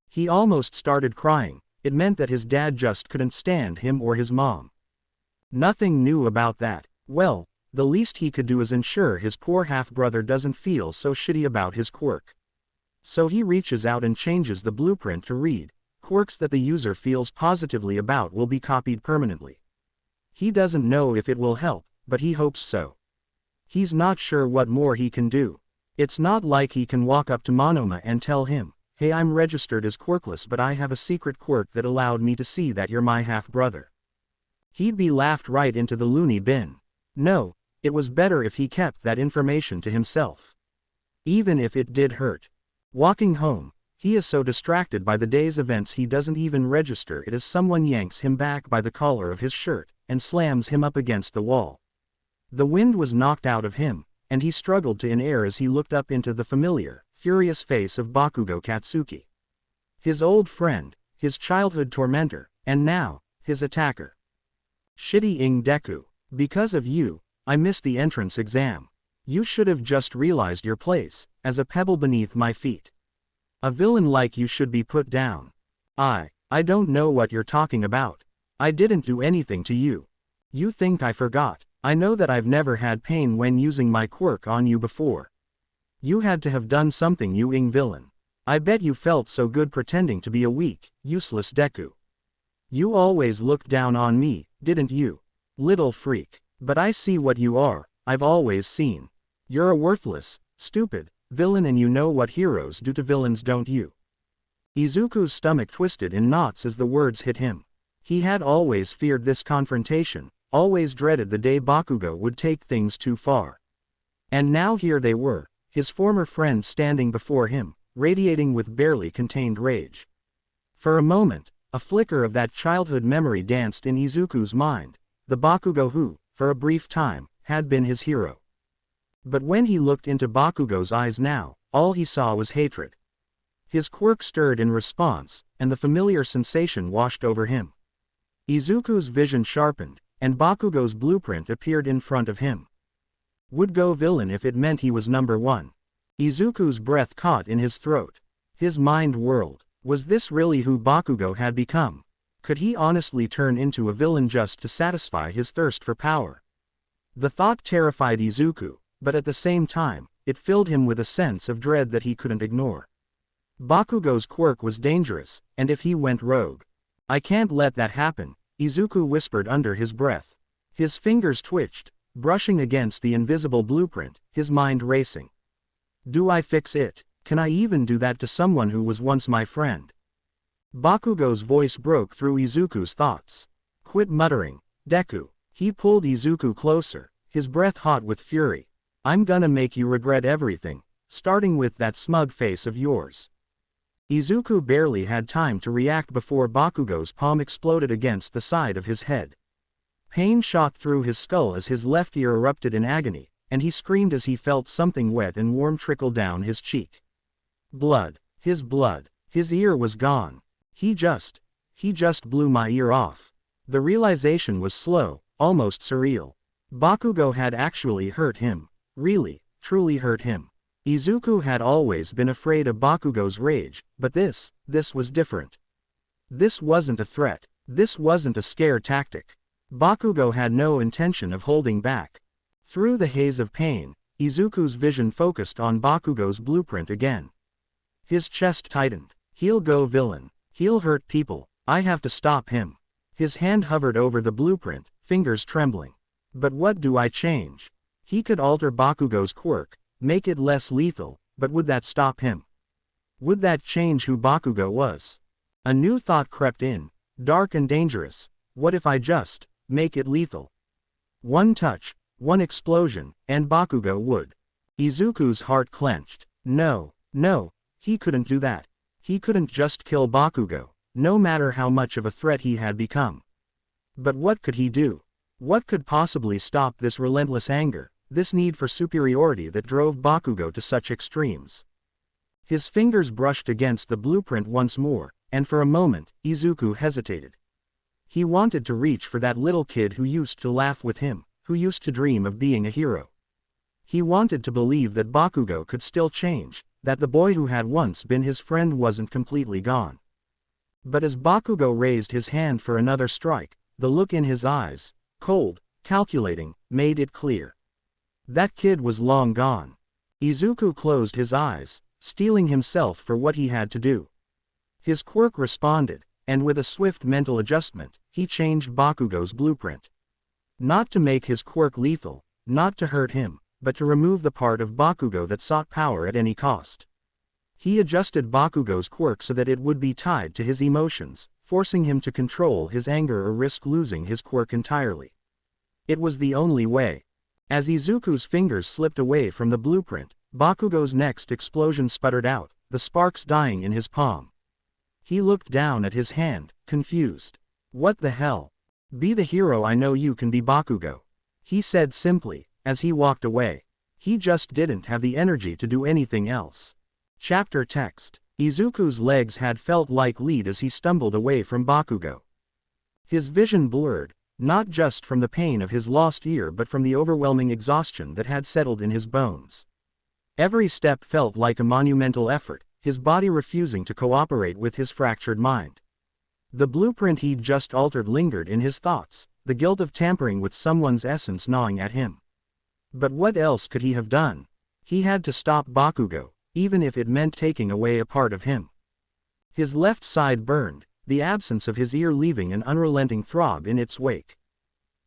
He almost started crying. It meant that his dad just couldn't stand him or his mom. Nothing new about that. Well, the least he could do is ensure his poor half-brother doesn't feel so shitty about his quirk. So he reaches out and changes the blueprint to read, quirks that the user feels positively about will be copied permanently. He doesn't know if it will help, but he hopes so. He's not sure what more he can do. It's not like he can walk up to Monoma and tell him, "Hey, I'm registered as quirkless, but I have a secret quirk that allowed me to see that you're my half-brother." He'd be laughed right into the loony bin. No, it was better if he kept that information to himself. Even if it did hurt. Walking home, he is so distracted by the day's events he doesn't even register it as someone yanks him back by the collar of his shirt and slams him up against the wall. The wind was knocked out of him, and he struggled to in-air as he looked up into the familiar, furious face of Bakugo Katsuki. His old friend, his childhood tormentor, and now, his attacker. Shitty Deku, because of you, I missed the entrance exam. You should have just realized your place, as a pebble beneath my feet. A villain like you should be put down. I don't know what you're talking about. I didn't do anything to you. You think I forgot. I know that I've never had pain when using my quirk on you before. You had to have done something, you villain. I bet you felt so good pretending to be a weak, useless Deku. You always looked down on me, didn't you? Little freak. But I see what you are, I've always seen. You're a worthless, stupid villain, and you know what heroes do to villains, don't you? Izuku's stomach twisted in knots as the words hit him. He had always feared this confrontation, always dreaded the day Bakugo would take things too far. And now here they were, his former friend standing before him, radiating with barely contained rage. For a moment, a flicker of that childhood memory danced in Izuku's mind, the Bakugo who, for a brief time, had been his hero. But when he looked into Bakugo's eyes now, all he saw was hatred. His quirk stirred in response, and the familiar sensation washed over him. Izuku's vision sharpened, and Bakugo's blueprint appeared in front of him. Would go villain if it meant he was number one. Izuku's breath caught in his throat. His mind whirled. Was this really who Bakugo had become? Could he honestly turn into a villain just to satisfy his thirst for power? The thought terrified Izuku, but at the same time, it filled him with a sense of dread that he couldn't ignore. Bakugo's quirk was dangerous, and if he went rogue, I can't let that happen, Izuku whispered under his breath. His fingers twitched, brushing against the invisible blueprint, his mind racing. Do I fix it? Can I even do that to someone who was once my friend? Bakugo's voice broke through Izuku's thoughts. Quit muttering, Deku. He pulled Izuku closer, his breath hot with fury. I'm gonna make you regret everything, starting with that smug face of yours. Izuku barely had time to react before Bakugo's palm exploded against the side of his head. Pain shot through his skull as his left ear erupted in agony, and he screamed as he felt something wet and warm trickle down his cheek. Blood. His ear was gone. He just blew my ear off. The realization was slow, almost surreal. Bakugo had actually hurt him. Really, truly hurt him. Izuku had always been afraid of Bakugo's rage, but this was different. This wasn't a threat. This wasn't a scare tactic. Bakugo had no intention of holding back. Through the haze of pain, Izuku's vision focused on Bakugo's blueprint again. His chest tightened. He'll go villain. He'll hurt people. I have to stop him. His hand hovered over the blueprint, fingers trembling. But what do I change? He could alter Bakugo's quirk, make it less lethal, but would that stop him? Would that change who Bakugo was? A new thought crept in, dark and dangerous. What if I just make it lethal? One touch, one explosion, and Bakugo would. Izuku's heart clenched. No. He couldn't do that. He couldn't just kill Bakugo, no matter how much of a threat he had become. But what could he do? What could possibly stop this relentless anger, this need for superiority that drove Bakugo to such extremes? His fingers brushed against the blueprint once more, and for a moment, Izuku hesitated. He wanted to reach for that little kid who used to laugh with him, who used to dream of being a hero. He wanted to believe that Bakugo could still change, that the boy who had once been his friend wasn't completely gone. But as Bakugo raised his hand for another strike, the look in his eyes, cold, calculating, made it clear. That kid was long gone. Izuku closed his eyes, steeling himself for what he had to do. His quirk responded, and with a swift mental adjustment, he changed Bakugo's blueprint. Not to make his quirk lethal, not to hurt him, but to remove the part of Bakugo that sought power at any cost. He adjusted Bakugo's quirk so that it would be tied to his emotions, forcing him to control his anger or risk losing his quirk entirely. It was the only way. As Izuku's fingers slipped away from the blueprint, Bakugo's next explosion sputtered out, the sparks dying in his palm. He looked down at his hand, confused. What the hell? Be the hero I know you can be, Bakugo. He said simply, as he walked away. He just didn't have the energy to do anything else. Chapter text. Izuku's legs had felt like lead as he stumbled away from Bakugo. His vision blurred, not just from the pain of his lost ear but from the overwhelming exhaustion that had settled in his bones. Every step felt like a monumental effort, his body refusing to cooperate with his fractured mind. The blueprint he'd just altered lingered in his thoughts, the guilt of tampering with someone's essence gnawing at him. But what else could he have done? He had to stop Bakugo, even if it meant taking away a part of him. His left side burned, the absence of his ear leaving an unrelenting throb in its wake.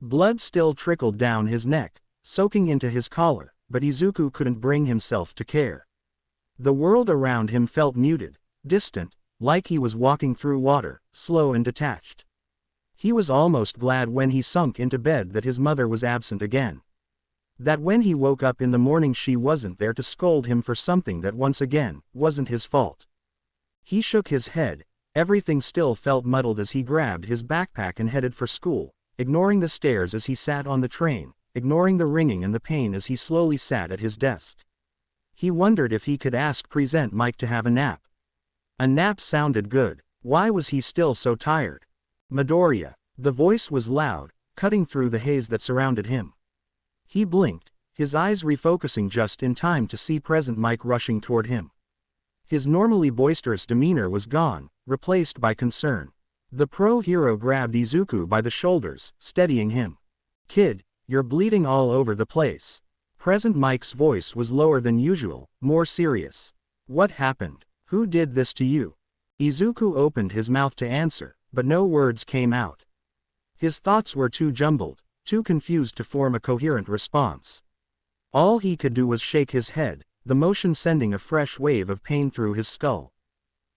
Blood still trickled down his neck, soaking into his collar, but Izuku couldn't bring himself to care. The world around him felt muted, distant, like he was walking through water, slow and detached. He was almost glad when he sunk into bed that his mother was absent again. That when he woke up in the morning she wasn't there to scold him for something that once again, wasn't his fault. He shook his head. Everything still felt muddled as he grabbed his backpack and headed for school, ignoring the stares as he sat on the train, ignoring the ringing and the pain as he slowly sat at his desk. He wondered if he could ask Present Mike to have a nap. A nap sounded good. Why was he still so tired? Midoriya. The voice was loud, cutting through the haze that surrounded him. He blinked, his eyes refocusing just in time to see Present Mike rushing toward him. His normally boisterous demeanor was gone, replaced by concern. The pro-hero grabbed Izuku by the shoulders, steadying him. "Kid, you're bleeding all over the place." Present Mike's voice was lower than usual, more serious. "What happened? Who did this to you?" Izuku opened his mouth to answer, but no words came out. His thoughts were too jumbled, too confused to form a coherent response. All he could do was shake his head, the motion sending a fresh wave of pain through his skull.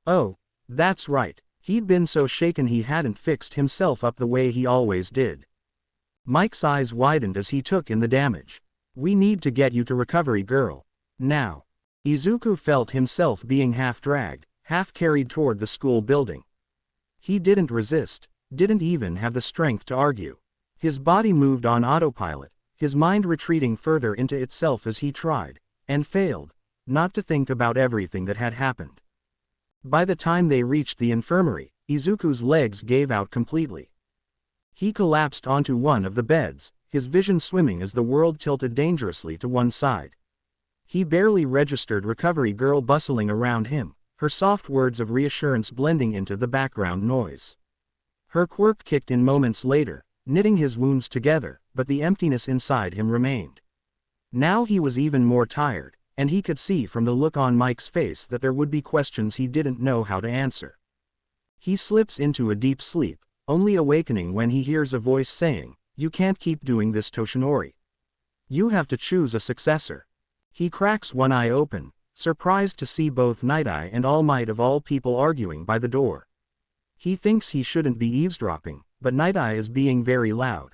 Oh, that's right, he'd been so shaken he hadn't fixed himself up the way he always did. Mike's eyes widened as he took in the damage. "We need to get you to recovery, girl. Now." Izuku felt himself being half dragged, half carried toward the school building. He didn't resist, didn't even have the strength to argue. His body moved on autopilot, his mind retreating further into itself as he tried, and failed, not to think about everything that had happened. By the time they reached the infirmary, Izuku's legs gave out completely. He collapsed onto one of the beds, his vision swimming as the world tilted dangerously to one side. He barely registered recovery girl bustling around him, her soft words of reassurance blending into the background noise. Her quirk kicked in moments later, knitting his wounds together, but the emptiness inside him remained. Now he was even more tired, and he could see from the look on Mike's face that there would be questions he didn't know how to answer. He slips into a deep sleep, only awakening when he hears a voice saying, "You can't keep doing this, Toshinori. You have to choose a successor." He cracks one eye open, surprised to see both Night Eye and All Might of all people arguing by the door. He thinks he shouldn't be eavesdropping, but Night Eye is being very loud.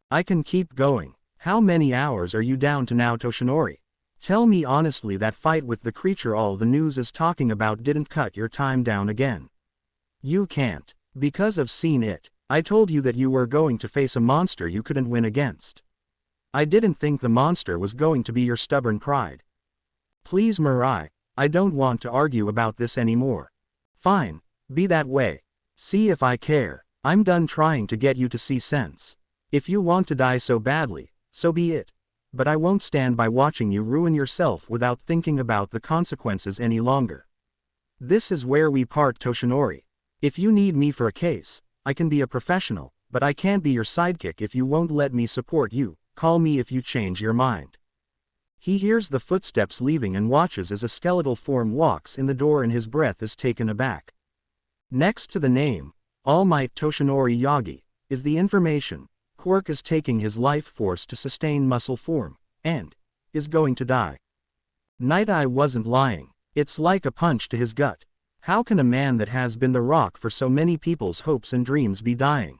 "I can keep going. How many hours are you down to now, Toshinori? Tell me honestly that fight with the creature all the news is talking about didn't cut your time down again." "You can't, because I've seen it. I told you that you were going to face a monster you couldn't win against. I didn't think the monster was going to be your stubborn pride." "Please Mirai, I don't want to argue about this anymore." "Fine, be that way. See if I care. I'm done trying to get you to see sense. If you want to die so badly, so be it. But I won't stand by watching you ruin yourself without thinking about the consequences any longer. This is where we part, Toshinori. If you need me for a case, I can be a professional, but I can't be your sidekick if you won't let me support you. Call me if you change your mind." He hears the footsteps leaving and watches as a skeletal form walks in the door and his breath is taken aback. Next to the name, All Might Toshinori Yagi, is the information, Quirk is taking his life force to sustain muscle form, and is going to die. Night Eye wasn't lying. It's like a punch to his gut. How can a man that has been the rock for so many people's hopes and dreams be dying?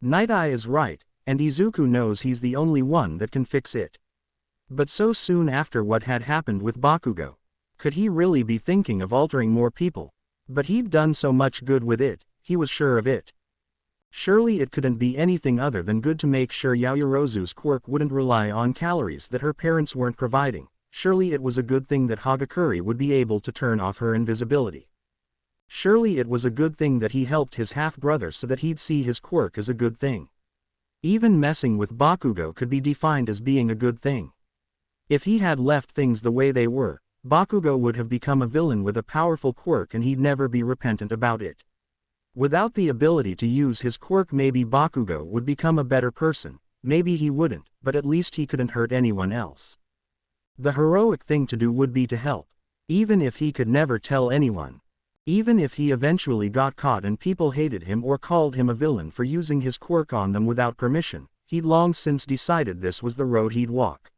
Night Eye is right, and Izuku knows he's the only one that can fix it. But so soon after what had happened with Bakugo, could he really be thinking of altering more people? But he'd done so much good with it, he was sure of it. Surely it couldn't be anything other than good to make sure Yaoyorozu's quirk wouldn't rely on calories that her parents weren't providing. Surely it was a good thing that Hagakure would be able to turn off her invisibility. Surely it was a good thing that he helped his half-brother so that he'd see his quirk as a good thing. Even messing with Bakugo could be defined as being a good thing. If he had left things the way they were, Bakugo would have become a villain with a powerful quirk and he'd never be repentant about it. Without the ability to use his quirk, maybe Bakugo would become a better person, maybe he wouldn't, but at least he couldn't hurt anyone else. The heroic thing to do would be to help, even if he could never tell anyone. Even if he eventually got caught and people hated him or called him a villain for using his quirk on them without permission, he'd long since decided this was the road he'd walk.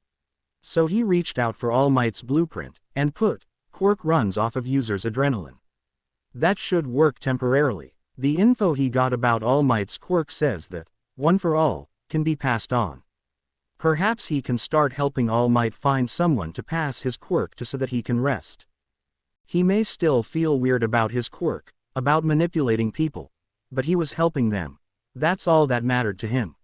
So he reached out for All Might's blueprint, and put quirk runs off of users' adrenaline. That should work temporarily. The info he got about All Might's quirk says that, one for all, can be passed on. Perhaps he can start helping All Might find someone to pass his quirk to so that he can rest. He may still feel weird about his quirk, about manipulating people, but he was helping them. That's all that mattered to him.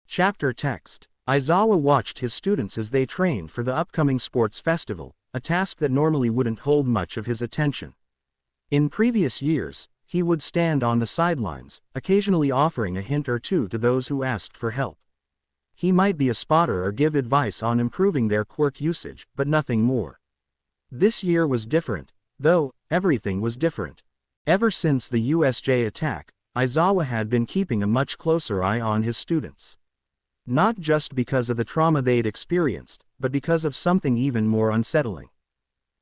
Chapter text. Aizawa watched his students as they trained for the upcoming sports festival, a task that normally wouldn't hold much of his attention. In previous years, he would stand on the sidelines, occasionally offering a hint or two to those who asked for help. He might be a spotter or give advice on improving their quirk usage, but nothing more. This year was different, though. Everything was different. Ever since the USJ attack, Aizawa had been keeping a much closer eye on his students. Not just because of the trauma they'd experienced, but because of something even more unsettling.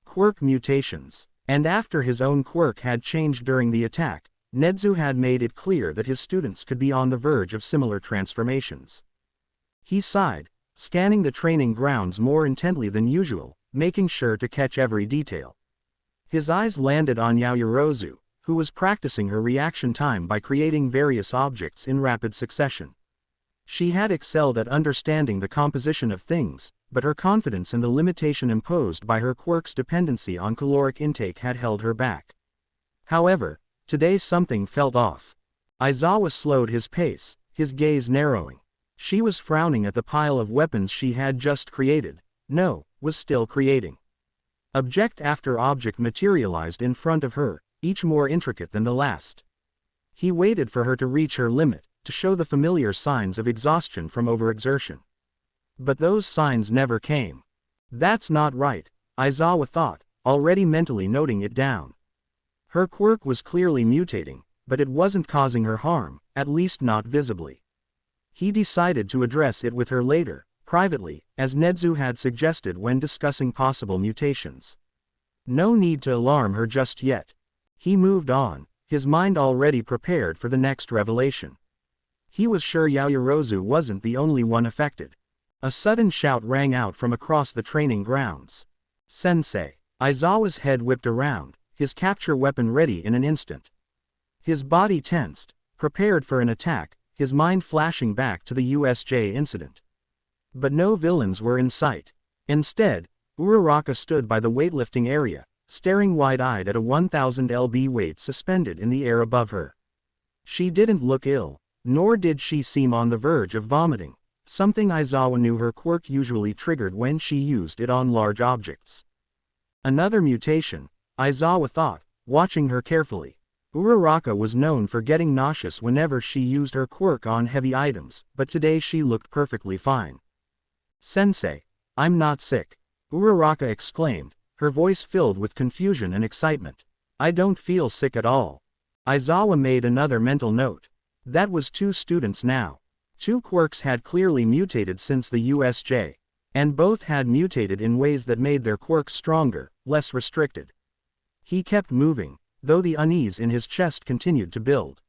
Quirk mutations. And after his own quirk had changed during the attack, Nezu had made it clear that his students could be on the verge of similar transformations. He sighed, scanning the training grounds more intently than usual, making sure to catch every detail. His eyes landed on Yaoyorozu, who was practicing her reaction time by creating various objects in rapid succession. She had excelled at understanding the composition of things, but her confidence in the limitation imposed by her quirk's dependency on caloric intake had held her back. However, today something felt off. Aizawa slowed his pace, his gaze narrowing. She was frowning at the pile of weapons she had just created. No, was still creating. Object after object materialized in front of her, each more intricate than the last. He waited for her to reach her limit, to show the familiar signs of exhaustion from overexertion. But those signs never came. That's not right, Aizawa thought, already mentally noting it down. Her quirk was clearly mutating, but it wasn't causing her harm, at least not visibly. He decided to address it with her later, privately, as Nezu had suggested when discussing possible mutations. No need to alarm her just yet. He moved on, his mind already prepared for the next revelation. He was sure Yaoyorozu wasn't the only one affected. A sudden shout rang out from across the training grounds. "Sensei!" Aizawa's head whipped around, his capture weapon ready in an instant. His body tensed, prepared for an attack, his mind flashing back to the USJ incident. But no villains were in sight. Instead, Uraraka stood by the weightlifting area, staring wide-eyed at a 1000 lb weight suspended in the air above her. She didn't look ill, nor did she seem on the verge of vomiting, something Aizawa knew her quirk usually triggered when she used it on large objects. Another mutation, Aizawa thought, watching her carefully. Uraraka was known for getting nauseous whenever she used her quirk on heavy items, but today she looked perfectly fine. "Sensei, I'm not sick," Uraraka exclaimed, her voice filled with confusion and excitement. "I don't feel sick at all." Aizawa made another mental note. That was 2 students now. 2 quirks had clearly mutated since the USJ, and both had mutated in ways that made their quirks stronger, less restricted. He kept moving, though the unease in his chest continued to build.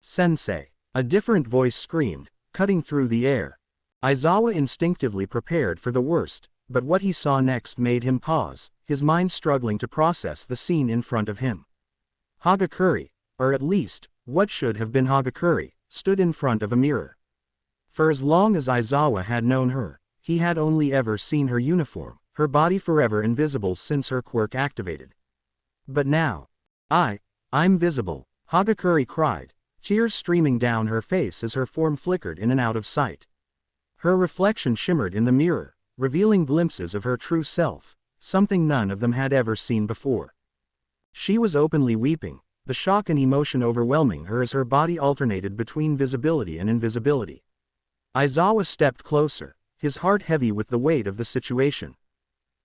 "Sensei!" a different voice screamed, cutting through the air. Aizawa instinctively prepared for the worst, but what he saw next made him pause, his mind struggling to process the scene in front of him. Hagakure, or at least, what should have been Hagakure, stood in front of a mirror. For as long as Aizawa had known her, he had only ever seen her uniform, her body forever invisible since her quirk activated. But now, I'm visible, Hagakure cried, tears streaming down her face as her form flickered in and out of sight. Her reflection shimmered in the mirror, revealing glimpses of her true self, something none of them had ever seen before. She was openly weeping, the shock and emotion overwhelming her as her body alternated between visibility and invisibility. Aizawa stepped closer, his heart heavy with the weight of the situation.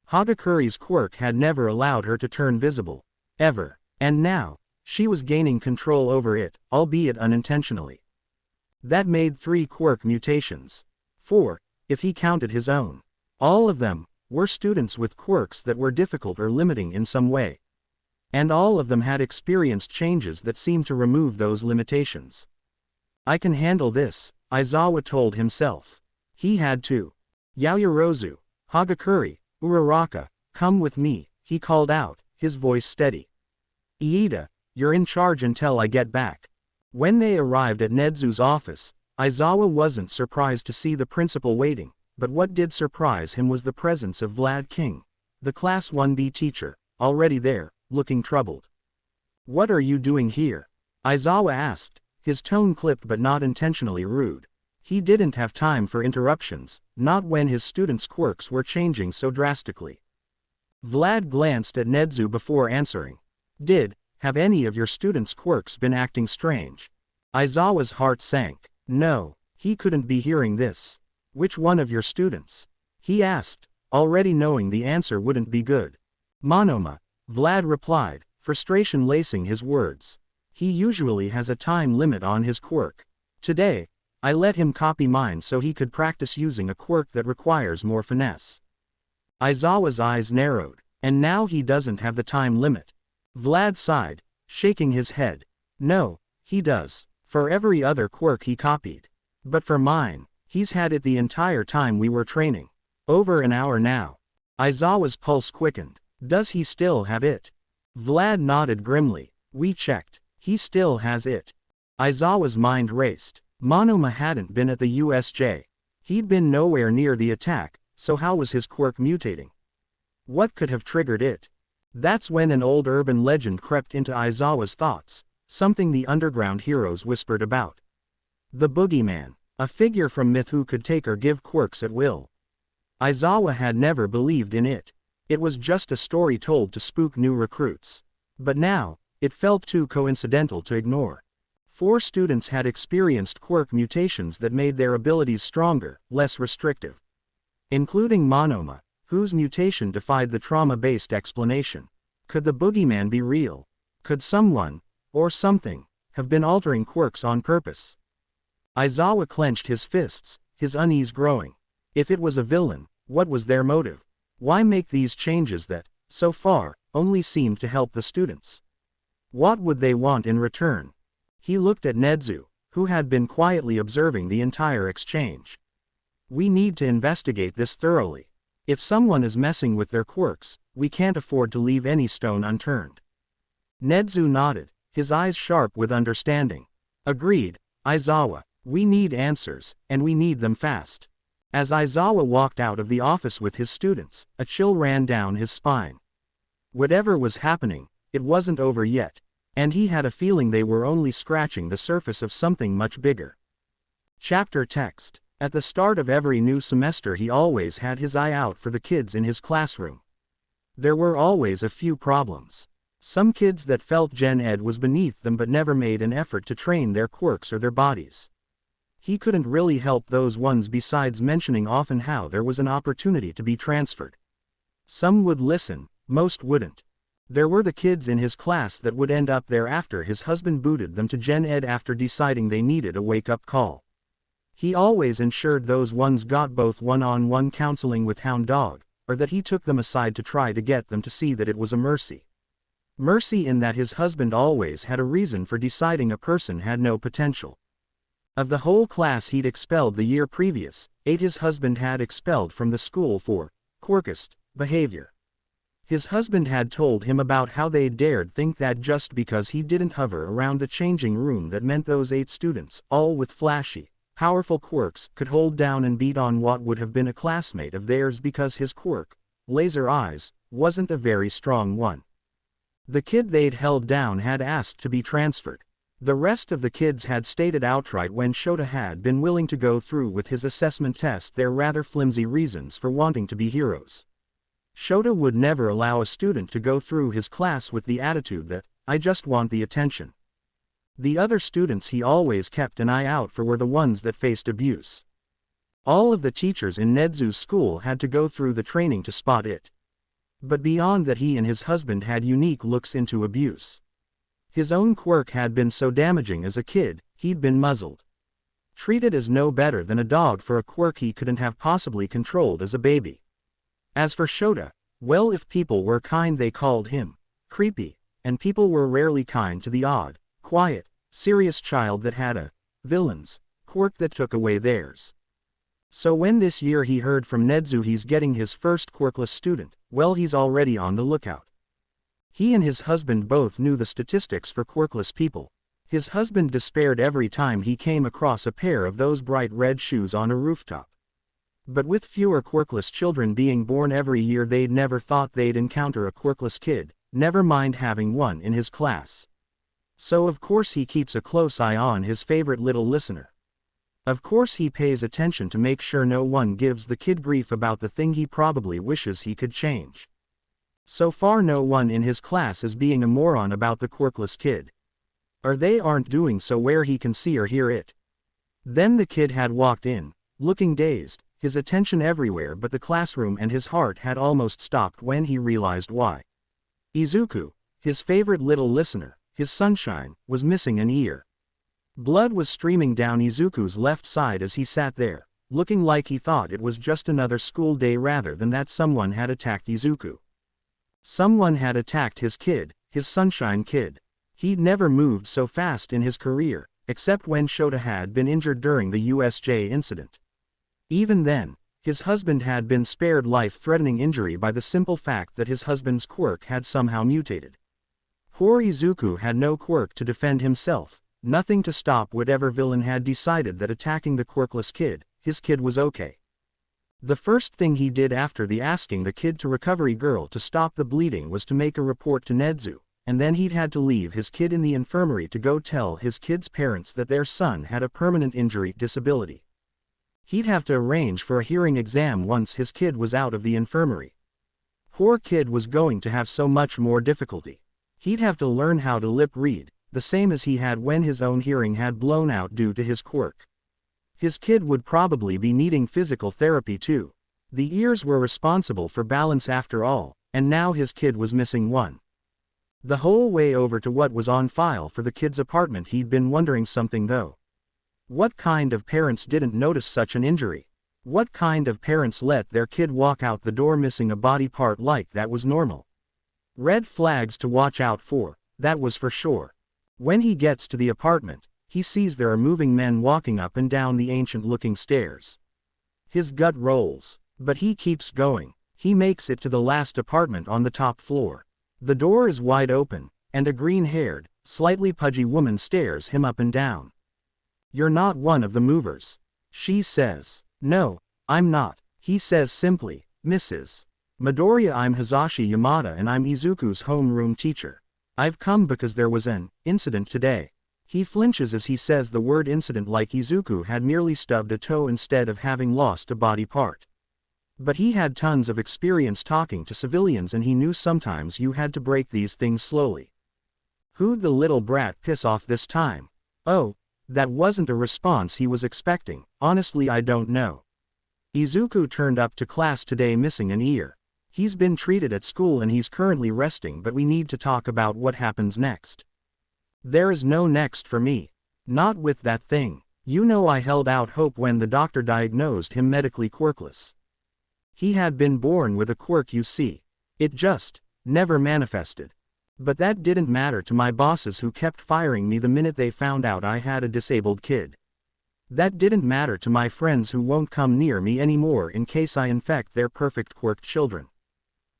Hagakure's quirk had never allowed her to turn visible, ever, and now, she was gaining control over it, albeit unintentionally. That made 3 quirk mutations. 4, if he counted his own. All of them were students with quirks that were difficult or limiting in some way. And all of them had experienced changes that seemed to remove those limitations. "I can handle this," Aizawa told himself. He had to. "Yaoyorozu, Hagakure, Uraraka, come with me," he called out, his voice steady. "Iida, you're in charge until I get back." When they arrived at Nezu's office, Aizawa wasn't surprised to see the principal waiting, but what did surprise him was the presence of Vlad King, the Class 1B teacher, already there, looking troubled. "What are you doing here?" Aizawa asked, his tone clipped but not intentionally rude. He didn't have time for interruptions, not when his students' quirks were changing so drastically. Vlad glanced at Nedzu before answering. Have any of your students' quirks been acting strange?" Aizawa's heart sank. No, he couldn't be hearing this. "Which one of your students?" he asked, already knowing the answer wouldn't be good. "Monoma," Vlad replied, frustration lacing his words. "He usually has a time limit on his quirk. Today, I let him copy mine so he could practice using a quirk that requires more finesse." Aizawa's eyes narrowed. "And now he doesn't have the time limit?" Vlad sighed, shaking his head. "No, he does, for every other quirk he copied. But for mine, he's had it the entire time we were training. Over an hour now." Aizawa's pulse quickened. "Does he still have it?" Vlad nodded grimly. "We checked. He still has it." Aizawa's mind raced. Monoma hadn't been at the USJ. He'd been nowhere near the attack, so how was his quirk mutating? What could have triggered it? That's when an old urban legend crept into Aizawa's thoughts, something the underground heroes whispered about. The boogeyman, a figure from myth who could take or give quirks at will. Aizawa had never believed in it. It was just a story told to spook new recruits. But now, it felt too coincidental to ignore. 4 students had experienced quirk mutations that made their abilities stronger, less restrictive. Including Monoma, whose mutation defied the trauma-based explanation. Could the boogeyman be real? Could someone, or something, have been altering quirks on purpose? Aizawa clenched his fists, his unease growing. If it was a villain, what was their motive? Why make these changes that, so far, only seemed to help the students? What would they want in return? He looked at Nedzu, who had been quietly observing the entire exchange. "We need to investigate this thoroughly. If someone is messing with their quirks, we can't afford to leave any stone unturned." Nedzu nodded, his eyes sharp with understanding. "Agreed, Aizawa. We need answers, and we need them fast." As Aizawa walked out of the office with his students, a chill ran down his spine. Whatever was happening, it wasn't over yet, and he had a feeling they were only scratching the surface of something much bigger. Chapter text. At the start of every new semester he always had his eye out for the kids in his classroom. There were always a few problems. Some kids that felt Gen Ed was beneath them but never made an effort to train their quirks or their bodies. He couldn't really help those ones besides mentioning often how there was an opportunity to be transferred. Some would listen, most wouldn't. There were the kids in his class that would end up there after his husband booted them to Gen Ed after deciding they needed a wake-up call. He always ensured those ones got both one-on-one counseling with Hound Dog, or that he took them aside to try to get them to see that it was a mercy. Mercy in that his husband always had a reason for deciding a person had no potential. Of the whole class he'd expelled the year previous, 8 his husband had expelled from the school for quirkist behavior. His husband had told him about how they dared think that just because he didn't hover around the changing room that meant those 8 students, all with flashy, powerful quirks, could hold down and beat on what would have been a classmate of theirs because his quirk, laser eyes, wasn't a very strong one. The kid they'd held down had asked to be transferred. The rest of the kids had stated outright when Shota had been willing to go through with his assessment test their rather flimsy reasons for wanting to be heroes. Shota would never allow a student to go through his class with the attitude that, "I just want the attention." The other students he always kept an eye out for were the ones that faced abuse. All of the teachers in Nedzu's school had to go through the training to spot it. But beyond that, he and his husband had unique looks into abuse. His own quirk had been so damaging as a kid, he'd been muzzled. Treated as no better than a dog for a quirk he couldn't have possibly controlled as a baby. As for Shota, well, if people were kind they called him creepy, and people were rarely kind to the odd, quiet, serious child that had a villain's quirk that took away theirs. So when this year he heard from Nedzu he's getting his first quirkless student, well, he's already on the lookout. He and his husband both knew the statistics for quirkless people. His husband despaired every time he came across a pair of those bright red shoes on a rooftop. But with fewer quirkless children being born every year, they'd never thought they'd encounter a quirkless kid, never mind having one in his class. So of course he keeps a close eye on his favorite little listener. Of course he pays attention to make sure no one gives the kid grief about the thing he probably wishes he could change. So far no one in his class is being a moron about the quirkless kid. Or they aren't doing so where he can see or hear it. Then the kid had walked in, looking dazed, his attention everywhere but the classroom, and his heart had almost stopped when he realized why. Izuku, his favorite little listener, his sunshine, was missing an ear. Blood was streaming down Izuku's left side as he sat there, looking like he thought it was just another school day rather than that someone had attacked Izuku. Someone had attacked his kid, his sunshine kid. He'd never moved so fast in his career, except when Shota had been injured during the USJ incident. Even then, his husband had been spared life-threatening injury by the simple fact that his husband's quirk had somehow mutated. Poor Izuku had no quirk to defend himself, nothing to stop whatever villain had decided that attacking the quirkless kid, his kid was okay. The first thing he did after asking the kid to recovery girl to stop the bleeding was to make a report to Nezu, and then he'd had to leave his kid in the infirmary to go tell his kid's parents that their son had a permanent injury disability. He'd have to arrange for a hearing exam once his kid was out of the infirmary. Poor kid was going to have so much more difficulty. He'd have to learn how to lip read, the same as he had when his own hearing had blown out due to his quirk. His kid would probably be needing physical therapy too. The ears were responsible for balance after all, and now his kid was missing one. The whole way over to what was on file for the kid's apartment, he'd been wondering something though. What kind of parents didn't notice such an injury? What kind of parents let their kid walk out the door missing a body part like that was normal? Red flags to watch out for, that was for sure. When he gets to the apartment, he sees there are moving men walking up and down the ancient-looking stairs. His gut rolls, but he keeps going. He makes it to the last apartment on the top floor. The door is wide open, and a green-haired, slightly pudgy woman stares him up and down. "You're not one of the movers," she says. "No, I'm not," he says simply. "Mrs. Midoriya, I'm Hisashi Yamada and I'm Izuku's homeroom teacher. I've come because there was an incident today." He flinches as he says the word incident, like Izuku had merely stubbed a toe instead of having lost a body part. But he had tons of experience talking to civilians and he knew sometimes you had to break these things slowly. Who'd the little brat piss off this time? Oh, that wasn't a response he was expecting. Honestly, I don't know. Izuku turned up to class today missing an ear. He's been treated at school and he's currently resting, but we need to talk about what happens next. There is no next for me. Not with that thing. You know, I held out hope when the doctor diagnosed him medically quirkless. He had been born with a quirk, you see. It just never manifested. But that didn't matter to my bosses, who kept firing me the minute they found out I had a disabled kid. That didn't matter to my friends, who won't come near me anymore in case I infect their perfect quirked children.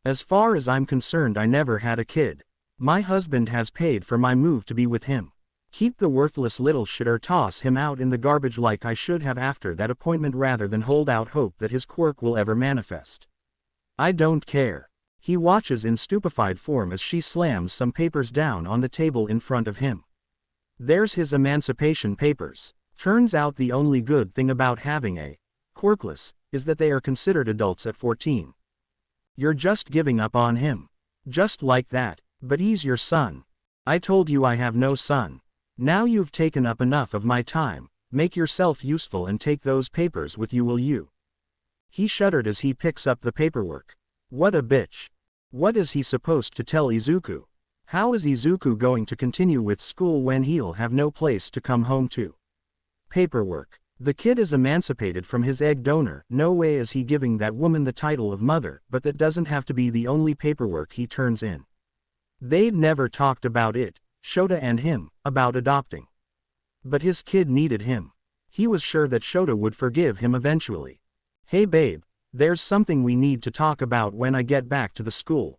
As far as I'm concerned, I never had a kid. My husband has paid for my move to be with him. Keep the worthless little shit or toss him out in the garbage like I should have after that appointment, rather than hold out hope that his quirk will ever manifest. I don't care. He watches in stupefied form as she slams some papers down on the table in front of him. There's his emancipation papers. Turns out the only good thing about having a quirkless is that they are considered adults at 14. You're just giving up on him. Just like that. But he's your son. I told you I have no son. Now you've taken up enough of my time. Make yourself useful and take those papers with you, will you? He shuddered as he picks up the paperwork. What a bitch. What is he supposed to tell Izuku? How is Izuku going to continue with school when he'll have no place to come home to? Paperwork. The kid is emancipated from his egg donor. No way is he giving that woman the title of mother, but that doesn't have to be the only paperwork he turns in. They'd never talked about it, Shota and him, about adopting. But his kid needed him. He was sure that Shota would forgive him eventually. Hey babe, there's something we need to talk about when I get back to the school.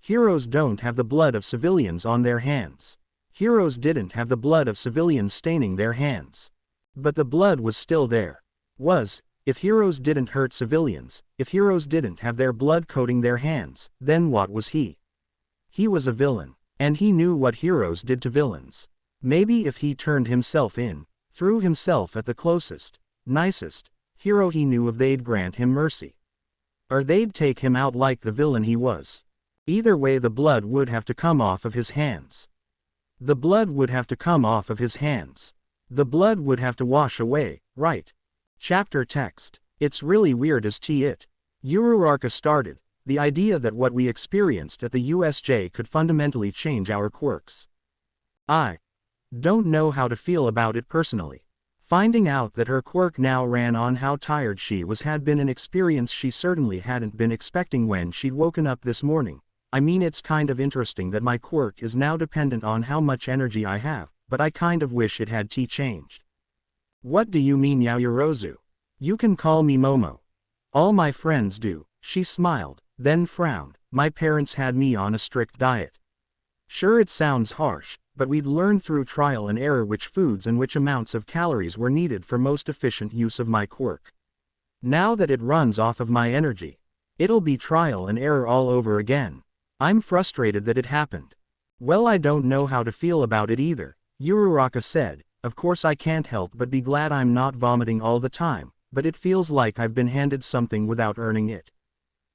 Heroes don't have the blood of civilians on their hands. Heroes didn't have the blood of civilians staining their hands. But the blood was still there. If heroes didn't hurt civilians, if heroes didn't have their blood coating their hands, then what was he? He was a villain, and he knew what heroes did to villains. Maybe if he turned himself in, threw himself at the closest, nicest hero he knew of, they'd grant him mercy. Or they'd take him out like the villain he was. Either way, the blood would have to come off of his hands. The blood would have to come off of his hands. The blood would have to wash away, right? Chapter text. It's really weird as it. Uraraka started, the idea that what we experienced at the USJ could fundamentally change our quirks. I don't know how to feel about it personally. Finding out that her quirk now ran on how tired she was had been an experience she certainly hadn't been expecting when she'd woken up this morning. I mean, it's kind of interesting that my quirk is now dependent on how much energy I have, but I kind of wish it had changed. What do you mean, Yaoyorozu? You can call me Momo. All my friends do. She smiled, then frowned. My parents had me on a strict diet. Sure, it sounds harsh, but we'd learned through trial and error which foods and which amounts of calories were needed for most efficient use of my quirk. Now that it runs off of my energy, it'll be trial and error all over again. I'm frustrated that it happened. Well, I don't know how to feel about it either, Uraraka said. Of course I can't help but be glad I'm not vomiting all the time, but it feels like I've been handed something without earning it.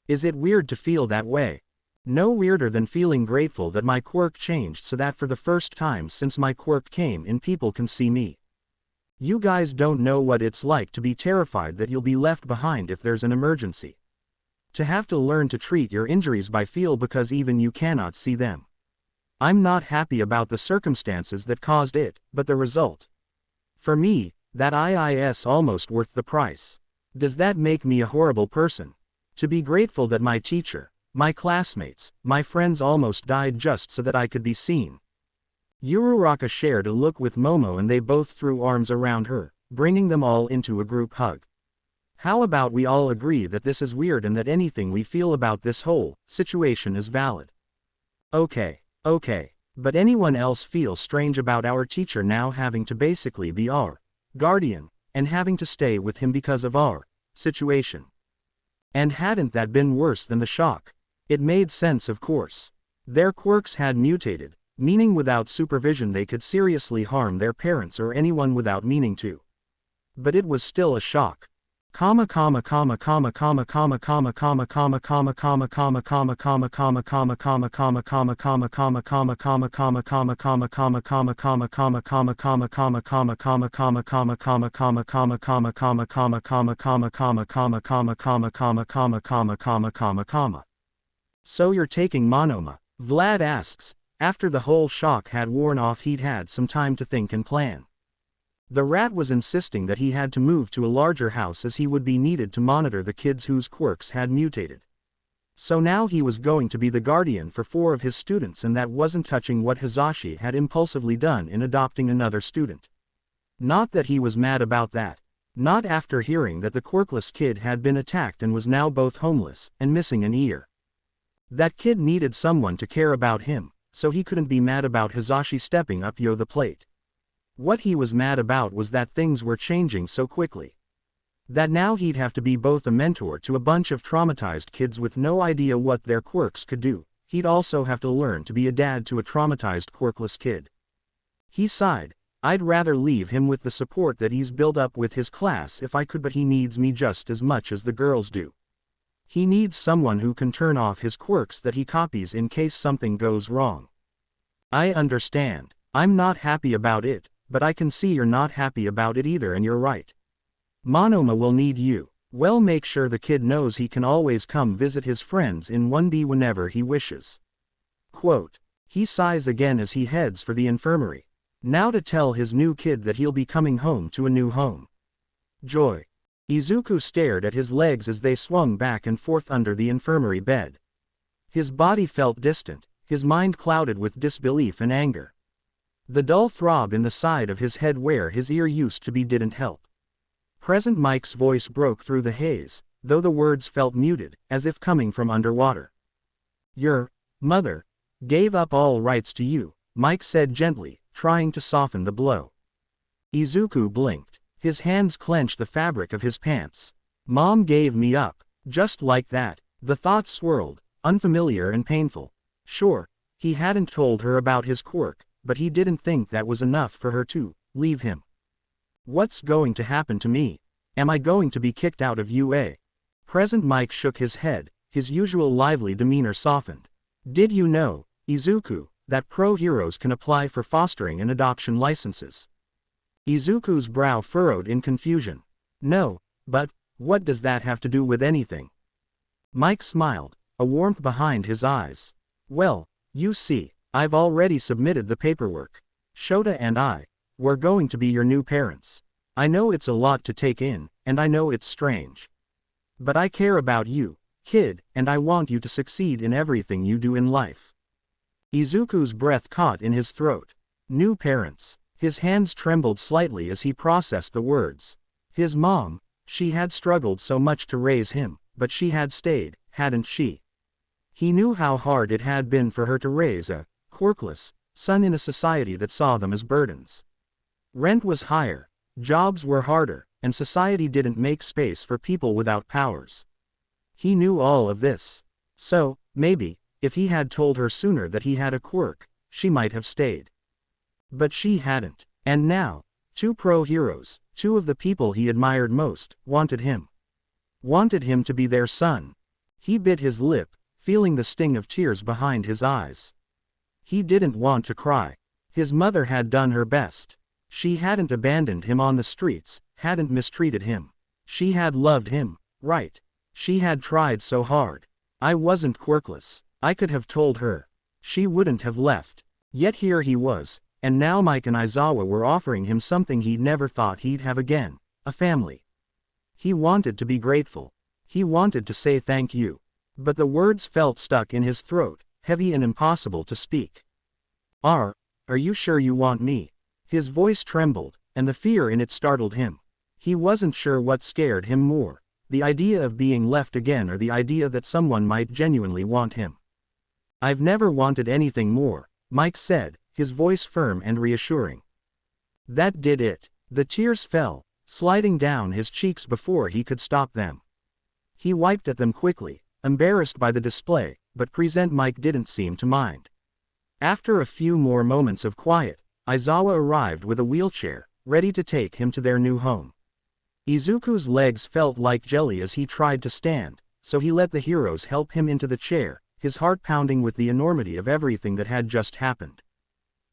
Is it weird to feel that way? No weirder than feeling grateful that my quirk changed so that for the first time since my quirk came in, people can see me. You guys don't know what it's like to be terrified that you'll be left behind if there's an emergency. To have to learn to treat your injuries by feel because even you cannot see them. I'm not happy about the circumstances that caused it, but the result. For me, that is almost worth the price. Does that make me a horrible person? To be grateful that my teacher, my classmates, my friends almost died just so that I could be seen. Uraraka shared a look with Momo and they both threw arms around her, bringing them all into a group hug. How about we all agree that this is weird and that anything we feel about this whole situation is valid? Okay, but anyone else feel strange about our teacher now having to basically be our guardian, and having to stay with him because of our situation? And hadn't that been worse than the shock? It made sense, of course. Their quirks had mutated, meaning without supervision they could seriously harm their parents or anyone without meaning to. But it was still a shock. So you're taking Monoma? Vlad asks. After the whole shock had worn off, he'd had some time to think and plan. The rat was insisting that he had to move to a larger house as he would be needed to monitor the kids whose quirks had mutated. So now he was going to be the guardian for 4 of his students, and that wasn't touching what Hisashi had impulsively done in adopting another student. Not that he was mad about that. Not after hearing that the quirkless kid had been attacked and was now both homeless and missing an ear. That kid needed someone to care about him, so he couldn't be mad about Hisashi stepping up the plate. What he was mad about was that things were changing so quickly. That now he'd have to be both a mentor to a bunch of traumatized kids with no idea what their quirks could do. He'd also have to learn to be a dad to a traumatized quirkless kid. He sighed. I'd rather leave him with the support that he's built up with his class if I could, but he needs me just as much as the girls do. He needs someone who can turn off his quirks that he copies in case something goes wrong. I understand. I'm not happy about it. But I can see you're not happy about it either, and you're right. Monoma will need you. Well, make sure the kid knows he can always come visit his friends in 1B whenever he wishes. Quote. He sighs again as he heads for the infirmary. Now to tell his new kid that he'll be coming home to a new home. Joy. Izuku stared at his legs as they swung back and forth under the infirmary bed. His body felt distant, his mind clouded with disbelief and anger. The dull throb in the side of his head where his ear used to be didn't help. Present Mike's voice broke through the haze, though the words felt muted, as if coming from underwater. You're Mother gave up all rights to you, Mike said gently, trying to soften the blow. Izuku blinked. His hands clenched the fabric of his pants. Mom gave me up. Just like that. The thought swirled, unfamiliar and painful. Sure, he hadn't told her about his quirk, but he didn't think that was enough for her to leave him. What's going to happen to me? Am I going to be kicked out of UA? Present Mike shook his head, his usual lively demeanor softened. Did you know, Izuku, that pro-heroes can apply for fostering and adoption licenses? Izuku's brow furrowed in confusion. No, but what does that have to do with anything? Mike smiled, a warmth behind his eyes. Well, you see, I've already submitted the paperwork. Shota and I, we're going to be your new parents. I know it's a lot to take in, and I know it's strange. But I care about you, kid, and I want you to succeed in everything you do in life. Izuku's breath caught in his throat. New parents. His hands trembled slightly as he processed the words. His mom, she had struggled so much to raise him, but she had stayed, hadn't she? He knew how hard it had been for her to raise a quirkless son in a society that saw them as burdens. Rent was higher, jobs were harder, and society didn't make space for people without powers. He knew all of this. So, maybe, if he had told her sooner that he had a quirk, she might have stayed. But she hadn't. And now, two pro-heroes, two of the people he admired most, wanted him. Wanted him to be their son. He bit his lip, feeling the sting of tears behind his eyes. He didn't want to cry. His mother had done her best. She hadn't abandoned him on the streets, hadn't mistreated him. She had loved him, right? She had tried so hard. I wasn't quirkless. I could have told her. She wouldn't have left. Yet here he was. And now Mike and Aizawa were offering him something he'd never thought he'd have again, a family. He wanted to be grateful. He wanted to say thank you. But the words felt stuck in his throat, heavy and impossible to speak. Are you sure you want me? His voice trembled, and the fear in it startled him. He wasn't sure what scared him more, the idea of being left again or the idea that someone might genuinely want him. I've never wanted anything more, Mike said, his voice firm and reassuring. That did it. The tears fell, sliding down his cheeks before he could stop them. He wiped at them quickly, embarrassed by the display, but present Mike didn't seem to mind. After a few more moments of quiet, Aizawa arrived with a wheelchair, ready to take him to their new home. Izuku's legs felt like jelly as he tried to stand, so he let the heroes help him into the chair, his heart pounding with the enormity of everything that had just happened.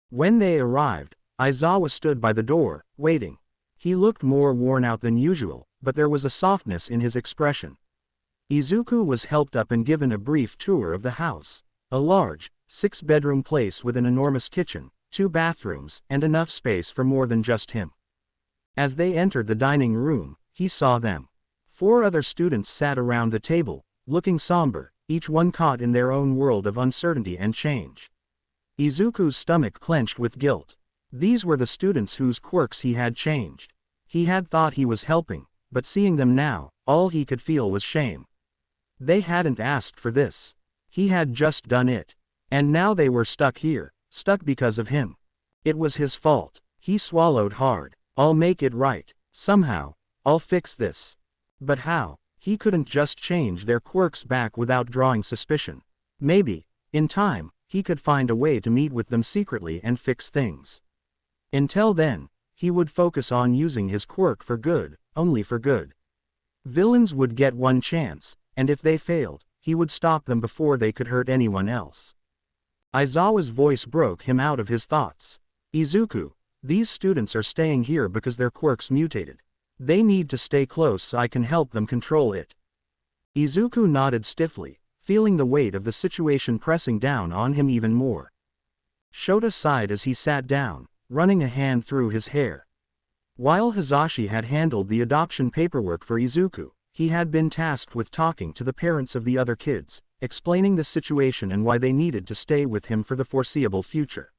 When they arrived, Aizawa stood by the door, waiting. He looked more worn out than usual, but there was a softness in his expression. Izuku was helped up and given a brief tour of the house, a large, 6-bedroom place with an enormous kitchen, 2 bathrooms, and enough space for more than just him. As they entered the dining room, he saw them. 4 other students sat around the table, looking somber, each one caught in their own world of uncertainty and change. Izuku's stomach clenched with guilt. These were the students whose quirks he had changed. He had thought he was helping, but seeing them now, all he could feel was shame. They hadn't asked for this. He had just done it. And now they were stuck here, stuck because of him. It was his fault. He swallowed hard. I'll make it right. Somehow, I'll fix this. But how? He couldn't just change their quirks back without drawing suspicion. Maybe, in time, he could find a way to meet with them secretly and fix things. Until then, he would focus on using his quirk for good, only for good. Villains would get one chance, and if they failed, he would stop them before they could hurt anyone else. Aizawa's voice broke him out of his thoughts. Izuku, these students are staying here because their quirks mutated. They need to stay close so I can help them control it. Izuku nodded stiffly, feeling the weight of the situation pressing down on him even more. Shota sighed as he sat down, running a hand through his hair. While Hisashi had handled the adoption paperwork for Izuku, he had been tasked with talking to the parents of the other kids, explaining the situation and why they needed to stay with him for the foreseeable future.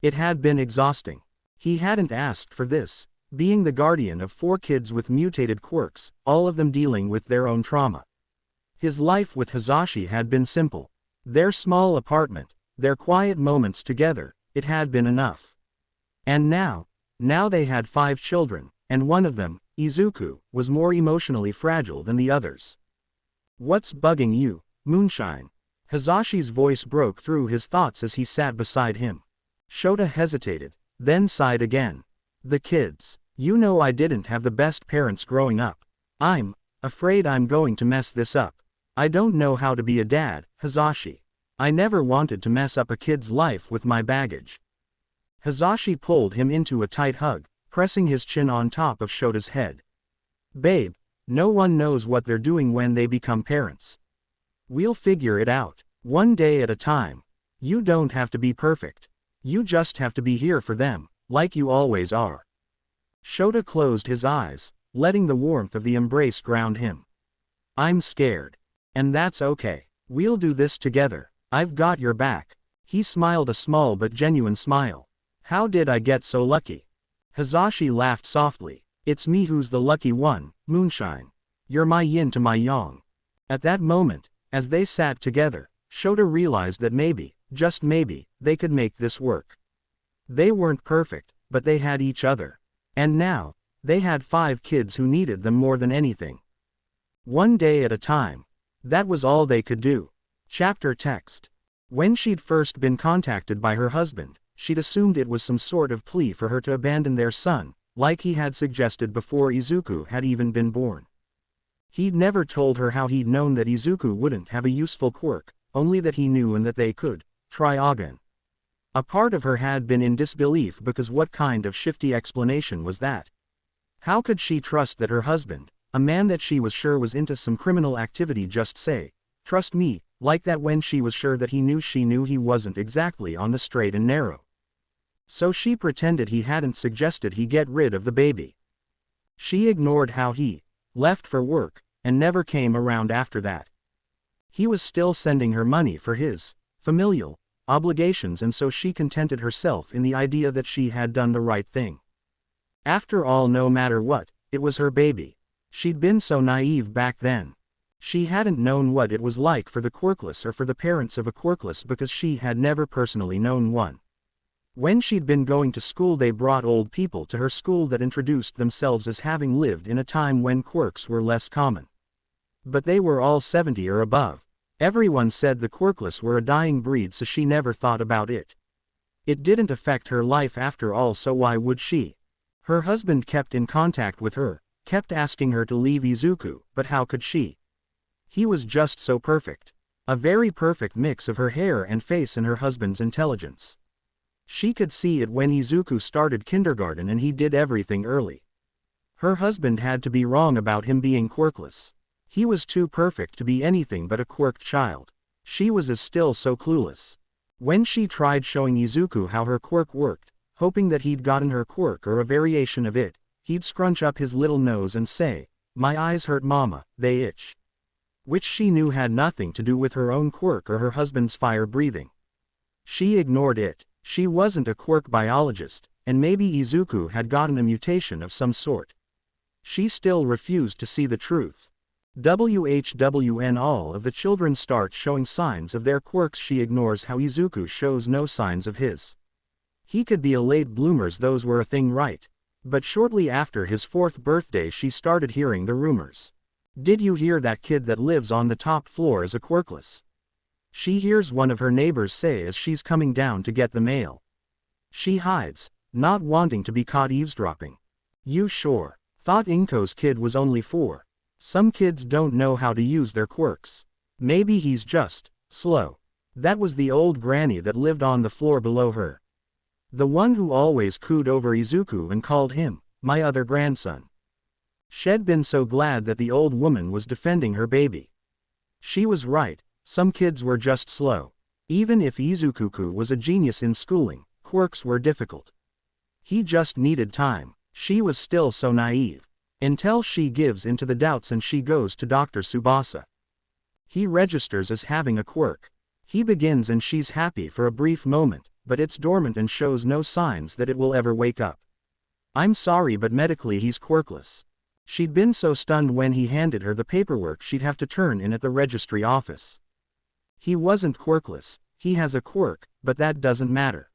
It had been exhausting. He hadn't asked for this, being the guardian of 4 kids with mutated quirks, all of them dealing with their own trauma. His life with Hisashi had been simple. Their small apartment, their quiet moments together, it had been enough. And now they had 5 children, and one of them, Izuku, was more emotionally fragile than the others. "What's bugging you, Moonshine?" Hisashi's voice broke through his thoughts as he sat beside him. Shota hesitated, then sighed again. "The kids. You know I didn't have the best parents growing up. I'm afraid I'm going to mess this up. I don't know how to be a dad, Hisashi. I never wanted to mess up a kid's life with my baggage." Hisashi pulled him into a tight hug, pressing his chin on top of Shota's head. "Babe, no one knows what they're doing when they become parents. We'll figure it out, one day at a time. You don't have to be perfect. You just have to be here for them, like you always are." Shota closed his eyes, letting the warmth of the embrace ground him. "I'm scared. And that's okay. We'll do this together. I've got your back." He smiled a small but genuine smile. "How did I get so lucky?" Hisashi laughed softly. "It's me who's the lucky one, Moonshine. You're my yin to my yang." At that moment, as they sat together, Shota realized that maybe, just maybe, they could make this work. They weren't perfect, but they had each other. And now, they had 5 kids who needed them more than anything. One day at a time. That was all they could do. Chapter text. When she'd first been contacted by her husband, she'd assumed it was some sort of plea for her to abandon their son, like he had suggested before Izuku had even been born. He'd never told her how he'd known that Izuku wouldn't have a useful quirk, only that he knew and that they could try again. A part of her had been in disbelief because what kind of shifty explanation was that? How could she trust that her husband, a man that she was sure was into some criminal activity, just say, "Trust me," like that when she was sure that he knew he wasn't exactly on the straight and narrow? So she pretended he hadn't suggested he get rid of the baby. She ignored how he left for work, and never came around after that. He was still sending her money for his familial obligations, and so she contented herself in the idea that she had done the right thing. After all, no matter what, it was her baby. She'd been so naive back then. She hadn't known what it was like for the quirkless or for the parents of a quirkless because she had never personally known one. When she'd been going to school, they brought old people to her school that introduced themselves as having lived in a time when quirks were less common. But they were all 70 or above. Everyone said the quirkless were a dying breed, so she never thought about it. It didn't affect her life after all, so why would she? Her husband kept in contact with her, kept asking her to leave Izuku, but how could she? He was just so perfect. A very perfect mix of her hair and face and her husband's intelligence. She could see it when Izuku started kindergarten and he did everything early. Her husband had to be wrong about him being quirkless. He was too perfect to be anything but a quirked child. She was still so clueless. When she tried showing Izuku how her quirk worked, hoping that he'd gotten her quirk or a variation of it, he'd scrunch up his little nose and say, "My eyes hurt, mama, they itch." Which she knew had nothing to do with her own quirk or her husband's fire breathing. She ignored it. She wasn't a quirk biologist, and maybe Izuku had gotten a mutation of some sort. She still refused to see the truth. When all of the children start showing signs of their quirks, she ignores how Izuku shows no signs of his. He could be a late bloomer, those were a thing, right? But shortly after his 4th birthday she started hearing the rumors. "Did you hear that kid that lives on the top floor is a quirkless?" She hears one of her neighbors say as she's coming down to get the mail. She hides, not wanting to be caught eavesdropping. "You sure? Thought Inko's kid was only 4. Some kids don't know how to use their quirks. Maybe he's just slow." That was the old granny that lived on the floor below her. The one who always cooed over Izuku and called him, "my other grandson." She'd been so glad that the old woman was defending her baby. She was right, some kids were just slow. Even if Izuku was a genius in schooling, quirks were difficult. He just needed time. She was still so naive. Until she gives into the doubts and she goes to Dr. Tsubasa. He registers as having a quirk. He begins and she's happy for a brief moment, but it's dormant and shows no signs that it will ever wake up. "I'm sorry, but medically he's quirkless." She'd been so stunned when he handed her the paperwork she'd have to turn in at the registry office. He wasn't quirkless, he has a quirk, but that doesn't matter.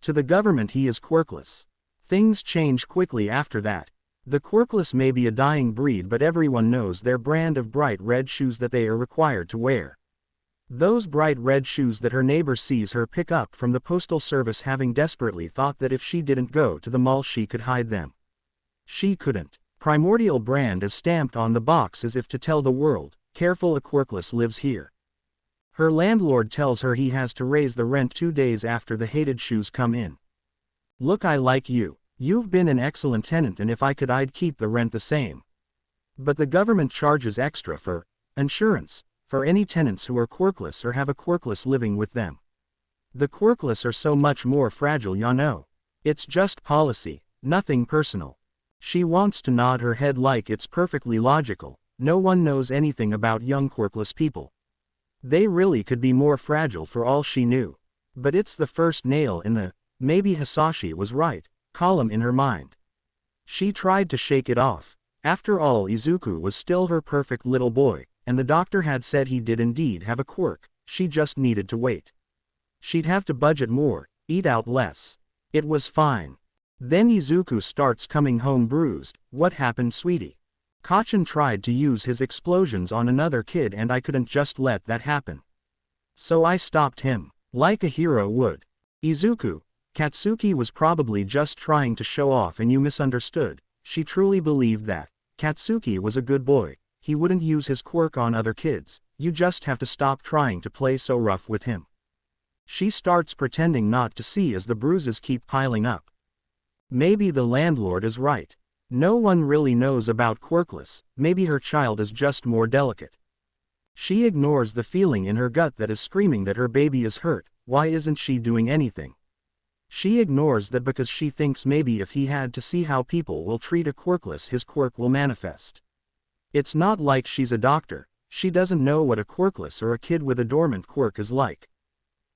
To the government he is quirkless. Things change quickly after that. The quirkless may be a dying breed, but everyone knows their brand of bright red shoes that they are required to wear. Those bright red shoes that her neighbor sees her pick up from the postal service, having desperately thought that if she didn't go to the mall she could hide them. She couldn't. Primordial brand is stamped on the box as if to tell the world, careful, a quirkless lives here. Her landlord tells her he has to raise the rent 2 days after the hated shoes come in. Look, I like you. You've been an excellent tenant, and if I could I'd keep the rent the same. But the government charges extra for insurance for any tenants who are quirkless or have a quirkless living with them. The quirkless are so much more fragile, you know. It's just policy, nothing personal. She wants to nod her head like it's perfectly logical. No one knows anything about young quirkless people. They really could be more fragile for all she knew. But it's the first nail in the maybe Hisashi was right column in her mind. She tried to shake it off. After all, Izuku was still her perfect little boy, and the doctor had said he did indeed have a quirk. She just needed to wait. She'd have to budget more, eat out less. It was fine. Then Izuku starts coming home bruised. What happened, sweetie? Kachan tried to use his explosions on another kid and I couldn't just let that happen. So I stopped him, like a hero would. Izuku, Katsuki was probably just trying to show off and you misunderstood. She truly believed that Katsuki was a good boy. He wouldn't use his quirk on other kids. You just have to stop trying to play so rough with him. She starts pretending not to see as the bruises keep piling up. Maybe the landlord is right. No one really knows about quirkless. Maybe her child is just more delicate. She ignores the feeling in her gut that is screaming that her baby is hurt. Why isn't she doing anything? She ignores that because she thinks maybe if he had to see how people will treat a quirkless, his quirk will manifest. It's not like she's a doctor. She doesn't know what a quirkless or a kid with a dormant quirk is like.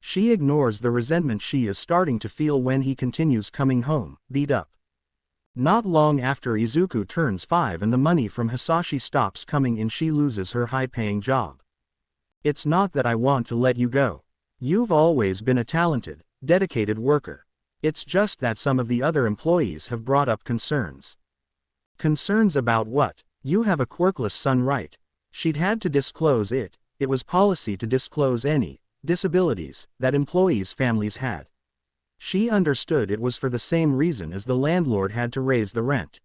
She ignores the resentment she is starting to feel when he continues coming home, beat up. Not long after Izuku turns 5 and the money from Hisashi stops coming in, she loses her high-paying job. It's not that I want to let you go. You've always been a talented, dedicated worker. It's just that some of the other employees have brought up concerns. Concerns about what? You have a quirkless son, right? She'd had to disclose it. It was policy to disclose any disabilities that employees' families had. She understood it was for the same reason as the landlord had to raise the rent.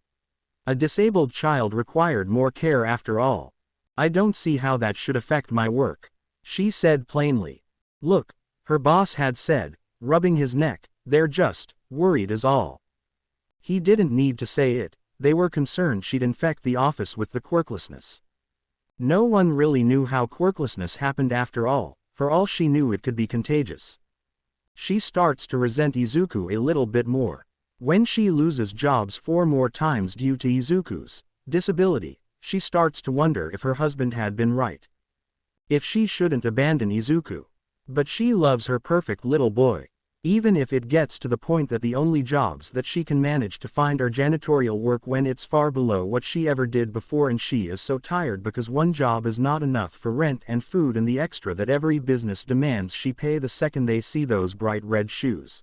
A disabled child required more care after all. I don't see how that should affect my work, she said plainly. Look, her boss had said, rubbing his neck, they're just worried is all. He didn't need to say it. They were concerned she'd infect the office with the quirklessness. No one really knew how quirklessness happened after all. For all she knew, it could be contagious. She starts to resent Izuku a little bit more. When she loses jobs 4 more times due to Izuku's disability, she starts to wonder if her husband had been right. If she shouldn't abandon Izuku. But she loves her perfect little boy. Even if it gets to the point that the only jobs that she can manage to find are janitorial work when it's far below what she ever did before, and she is so tired because one job is not enough for rent and food and the extra that every business demands she pay the second they see those bright red shoes.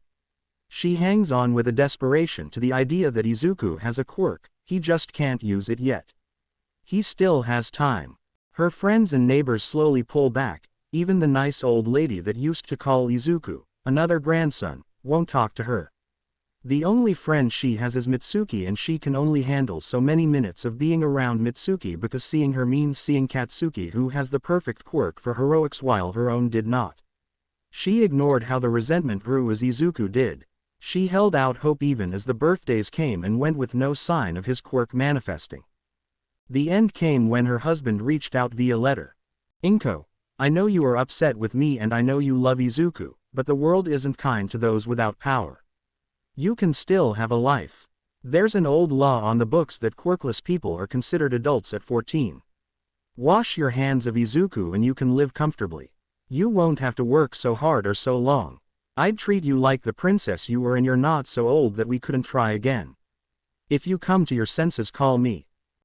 She hangs on with a desperation to the idea that Izuku has a quirk, he just can't use it yet. He still has time. Her friends and neighbors slowly pull back. Even the nice old lady that used to call Izuku another grandson won't talk to her. The only friend she has is Mitsuki, and she can only handle so many minutes of being around Mitsuki because seeing her means seeing Katsuki, who has the perfect quirk for heroics while her own did not. She ignored how the resentment grew as Izuku did. She held out hope even as the birthdays came and went with no sign of his quirk manifesting. The end came when her husband reached out via letter. Inko, I know you are upset with me and I know you love Izuku, but the world isn't kind to those without power. You can still have a life. There's an old law on the books that quirkless people are considered adults at 14. Wash your hands of Izuku and you can live comfortably. You won't have to work so hard or so long. I'd treat you like the princess you were, and you're not so old that we couldn't try again. If you come to your senses, call me.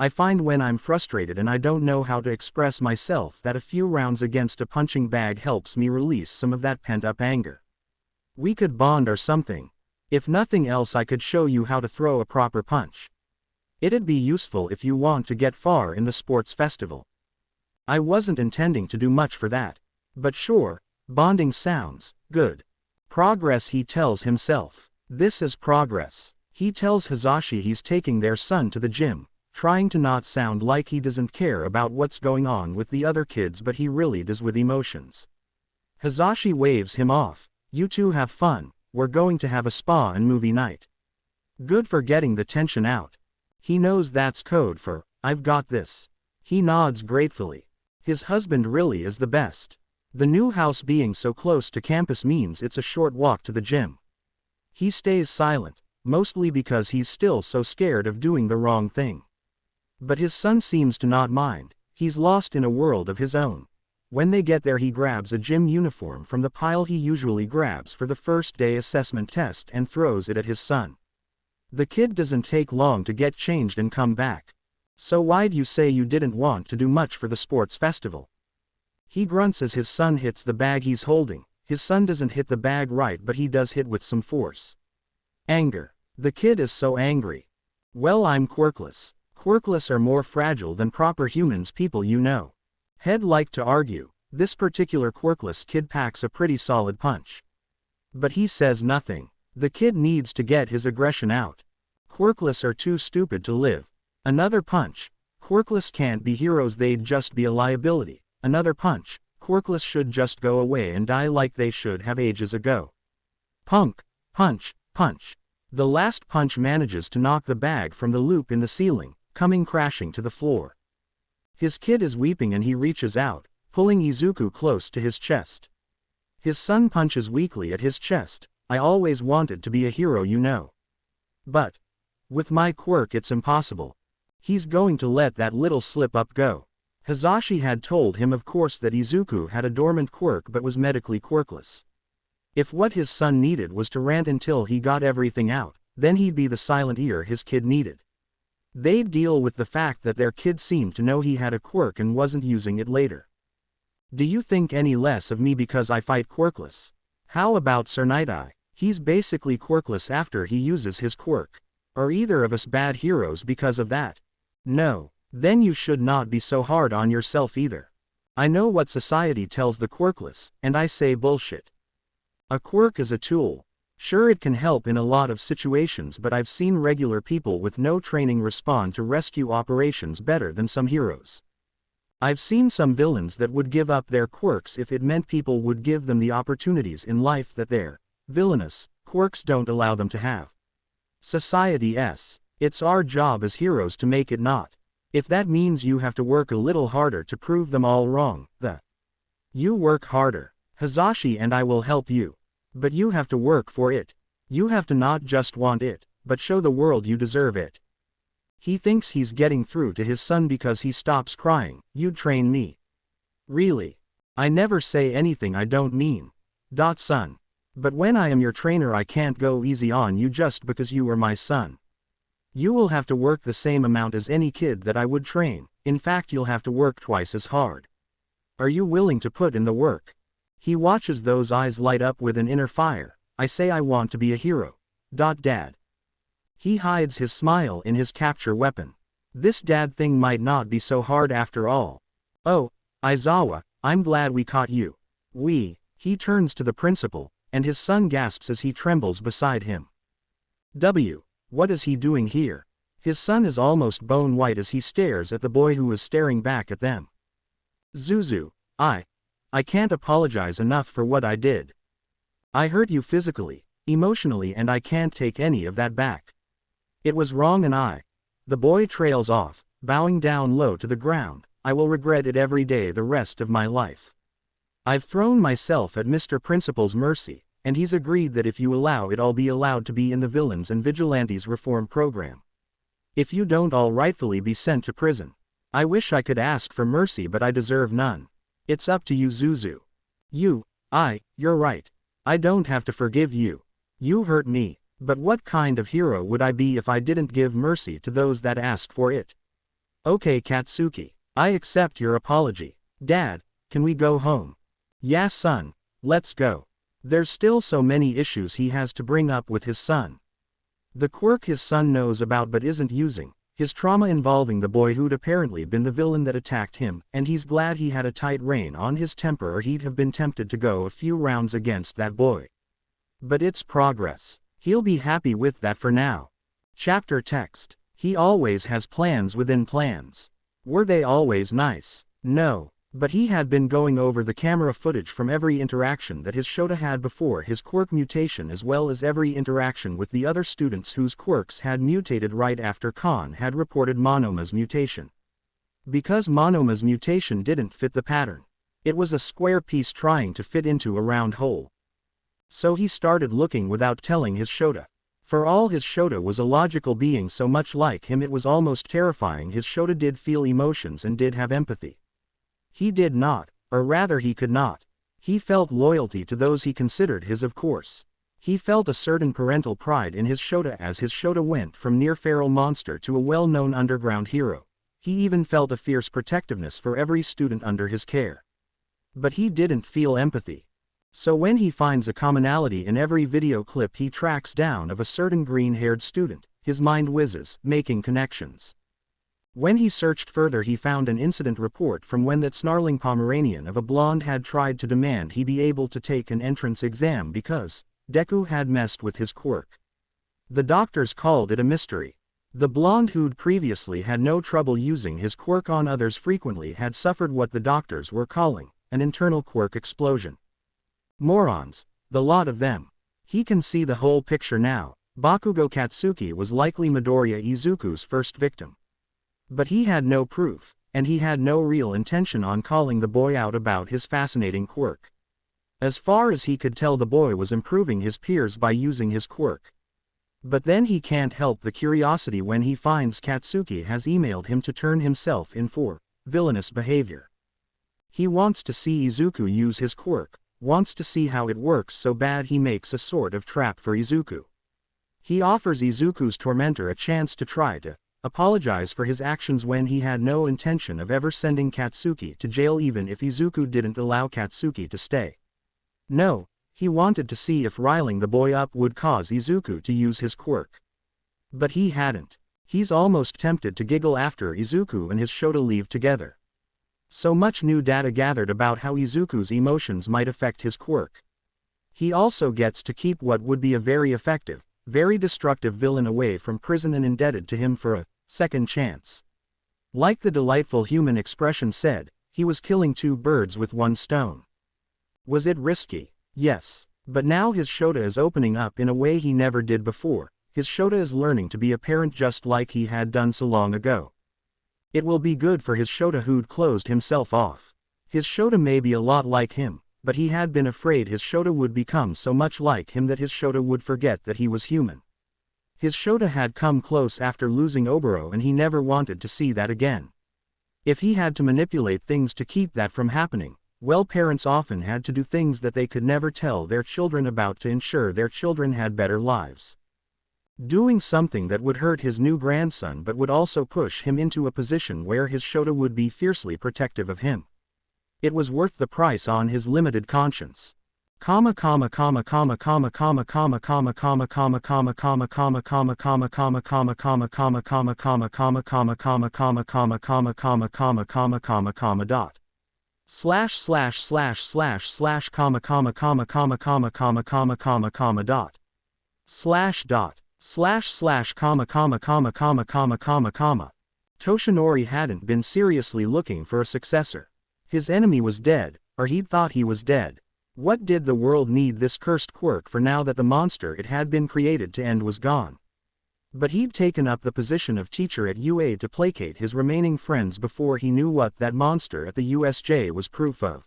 I find when I'm frustrated and I don't know how to express myself that a few rounds against a punching bag helps me release some of that pent-up anger. We could bond or something. If nothing else, I could show you how to throw a proper punch. It'd be useful if you want to get far in the sports festival. I wasn't intending to do much for that. But sure, bonding sounds good. Progress, he tells himself. This is progress. He tells Hisashi he's taking their son to the gym, trying to not sound like he doesn't care about what's going on with the other kids, but he really does with emotions. Hisashi waves him off. You two have fun, we're going to have a spa and movie night. Good for getting the tension out. He knows that's code for, I've got this. He nods gratefully. His husband really is the best. The new house being so close to campus means it's a short walk to the gym. He stays silent, mostly because he's still so scared of doing the wrong thing. But his son seems to not mind. He's lost in a world of his own. When they get there, he grabs a gym uniform from the pile he usually grabs for the first day assessment test and throws it at his son. The kid doesn't take long to get changed and come back. So why'd you say you didn't want to do much for the sports festival? He grunts as his son hits the bag he's holding. His son doesn't hit the bag right, but he does hit with some force. Anger. The kid is so angry. Well, I'm quirkless. Quirkless are more fragile than proper humans, people you know. Head like to argue, this particular quirkless kid packs a pretty solid punch. But he says nothing. The kid needs to get his aggression out. Quirkless are too stupid to live. Another punch. Quirkless can't be heroes, they'd just be a liability. Another punch. Quirkless should just go away and die like they should have ages ago. Punk. Punch. Punch. The last punch manages to knock the bag from the loop in the ceiling, coming crashing to the floor. His kid is weeping and he reaches out, pulling Izuku close to his chest. His son punches weakly at his chest. I always wanted to be a hero, you know. But with my quirk it's impossible. He's going to let that little slip-up go. Hisashi had told him, of course, that Izuku had a dormant quirk but was medically quirkless. If what his son needed was to rant until he got everything out, then he'd be the silent ear his kid needed. They'd deal with the fact that their kid seemed to know he had a quirk and wasn't using it later. Do you think any less of me because I fight quirkless? How about Sir Night-Eye? He's basically quirkless after he uses his quirk. Are either of us bad heroes because of that? No. Then you should not be so hard on yourself either. I know what society tells the quirkless, and I say bullshit. A quirk is a tool. Sure, it can help in a lot of situations, but I've seen regular people with no training respond to rescue operations better than some heroes. I've seen some villains that would give up their quirks if it meant people would give them the opportunities in life that their villainous quirks don't allow them to have. Society's. It's our job as heroes to make it not. If that means you have to work a little harder to prove them all wrong, you work harder. Hisashi and I will help you. But you have to work for it. You have to not just want it, but show the world you deserve it. He thinks he's getting through to his son because he stops crying. You'd train me. Really? I never say anything I don't mean. Son. But when I am your trainer, I can't go easy on you just because you are my son. You will have to work the same amount as any kid that I would train. In fact, you'll have to work twice as hard. Are you willing to put in the work? He watches those eyes light up with an inner fire. I say I want to be a hero. Dad. He hides his smile in his capture weapon. This dad thing might not be so hard after all. Oh, Aizawa, I'm glad we caught you. He turns to the principal, and his son gasps as he trembles beside him. What is he doing here? His son is almost bone white as he stares at the boy who is staring back at them. Zuzu, I can't apologize enough for what I did. I hurt you physically, emotionally, and I can't take any of that back. It was wrong and the boy trails off, bowing down low to the ground. I will regret it every day the rest of my life. I've thrown myself at Mr. Principal's mercy, and he's agreed that if you allow it, I'll be allowed to be in the Villains and Vigilantes Reform Program. If you don't, I'll rightfully be sent to prison. I wish I could ask for mercy, but I deserve none. It's up to you, Zuzu. You're right. I don't have to forgive you. You hurt me, but what kind of hero would I be if I didn't give mercy to those that ask for it? Okay Katsuki, I accept your apology. Dad, can we go home? Yeah son, let's go. There's still so many issues he has to bring up with his son. The quirk his son knows about but isn't using, his trauma involving the boy who'd apparently been the villain that attacked him, and he's glad he had a tight rein on his temper or he'd have been tempted to go a few rounds against that boy. But it's progress. He'll be happy with that for now. Chapter text. He always has plans within plans. Were they always nice? No. But he had been going over the camera footage from every interaction that his Shota had before his quirk mutation as well as every interaction with the other students whose quirks had mutated right after Khan had reported Monoma's mutation. Because Monoma's mutation didn't fit the pattern. It was a square piece trying to fit into a round hole. So he started looking without telling his Shota. For all his Shota was a logical being so much like him it was almost terrifying. His Shota did feel emotions and did have empathy. He did not, or rather he could not. He felt loyalty to those he considered his of course. He felt a certain parental pride in his Shota as his Shota went from near feral monster to a well-known underground hero. He even felt a fierce protectiveness for every student under his care. But he didn't feel empathy. So when he finds a commonality in every video clip he tracks down of a certain green-haired student, his mind whizzes, making connections. When he searched further he found an incident report from when that snarling Pomeranian of a blonde had tried to demand he be able to take an entrance exam because Deku had messed with his quirk. The doctors called it a mystery. The blonde who'd previously had no trouble using his quirk on others frequently had suffered what the doctors were calling an internal quirk explosion. Morons, the lot of them. He can see the whole picture now. Bakugo Katsuki was likely Midoriya Izuku's first victim. But he had no proof, and he had no real intention on calling the boy out about his fascinating quirk. As far as he could tell the boy was improving his peers by using his quirk. But then he can't help the curiosity when he finds Katsuki has emailed him to turn himself in for villainous behavior. He wants to see Izuku use his quirk, wants to see how it works so bad he makes a sort of trap for Izuku. He offers Izuku's tormentor a chance to try to apologize for his actions when he had no intention of ever sending Katsuki to jail even if Izuku didn't allow Katsuki to stay. No, he wanted to see if riling the boy up would cause Izuku to use his quirk. But he hadn't. He's almost tempted to giggle after Izuku and his Shota leave together. So much new data gathered about how Izuku's emotions might affect his quirk. He also gets to keep what would be a very effective, very destructive villain away from prison and indebted to him for a second chance. Like the delightful human expression said, he was killing two birds with one stone. Was it risky? Yes. But now his Shota is opening up in a way he never did before. His Shota is learning to be a parent just like he had done so long ago. It will be good for his Shota who'd closed himself off. His Shota may be a lot like him, but he had been afraid his Shota would become so much like him that his Shota would forget that he was human. His Shota had come close after losing Oboro and he never wanted to see that again. If he had to manipulate things to keep that from happening, well, parents often had to do things that they could never tell their children about to ensure their children had better lives. Doing something that would hurt his new grandson but would also push him into a position where his Shota would be fiercely protective of him. It was worth the price on his limited conscience. Toshinori hadn't been seriously looking for a successor. His enemy was dead, or he'd thought he was dead. What did the world need this cursed quirk for now that the monster it had been created to end was gone? But he'd taken up the position of teacher at UA to placate his remaining friends before he knew what that monster at the USJ was proof of.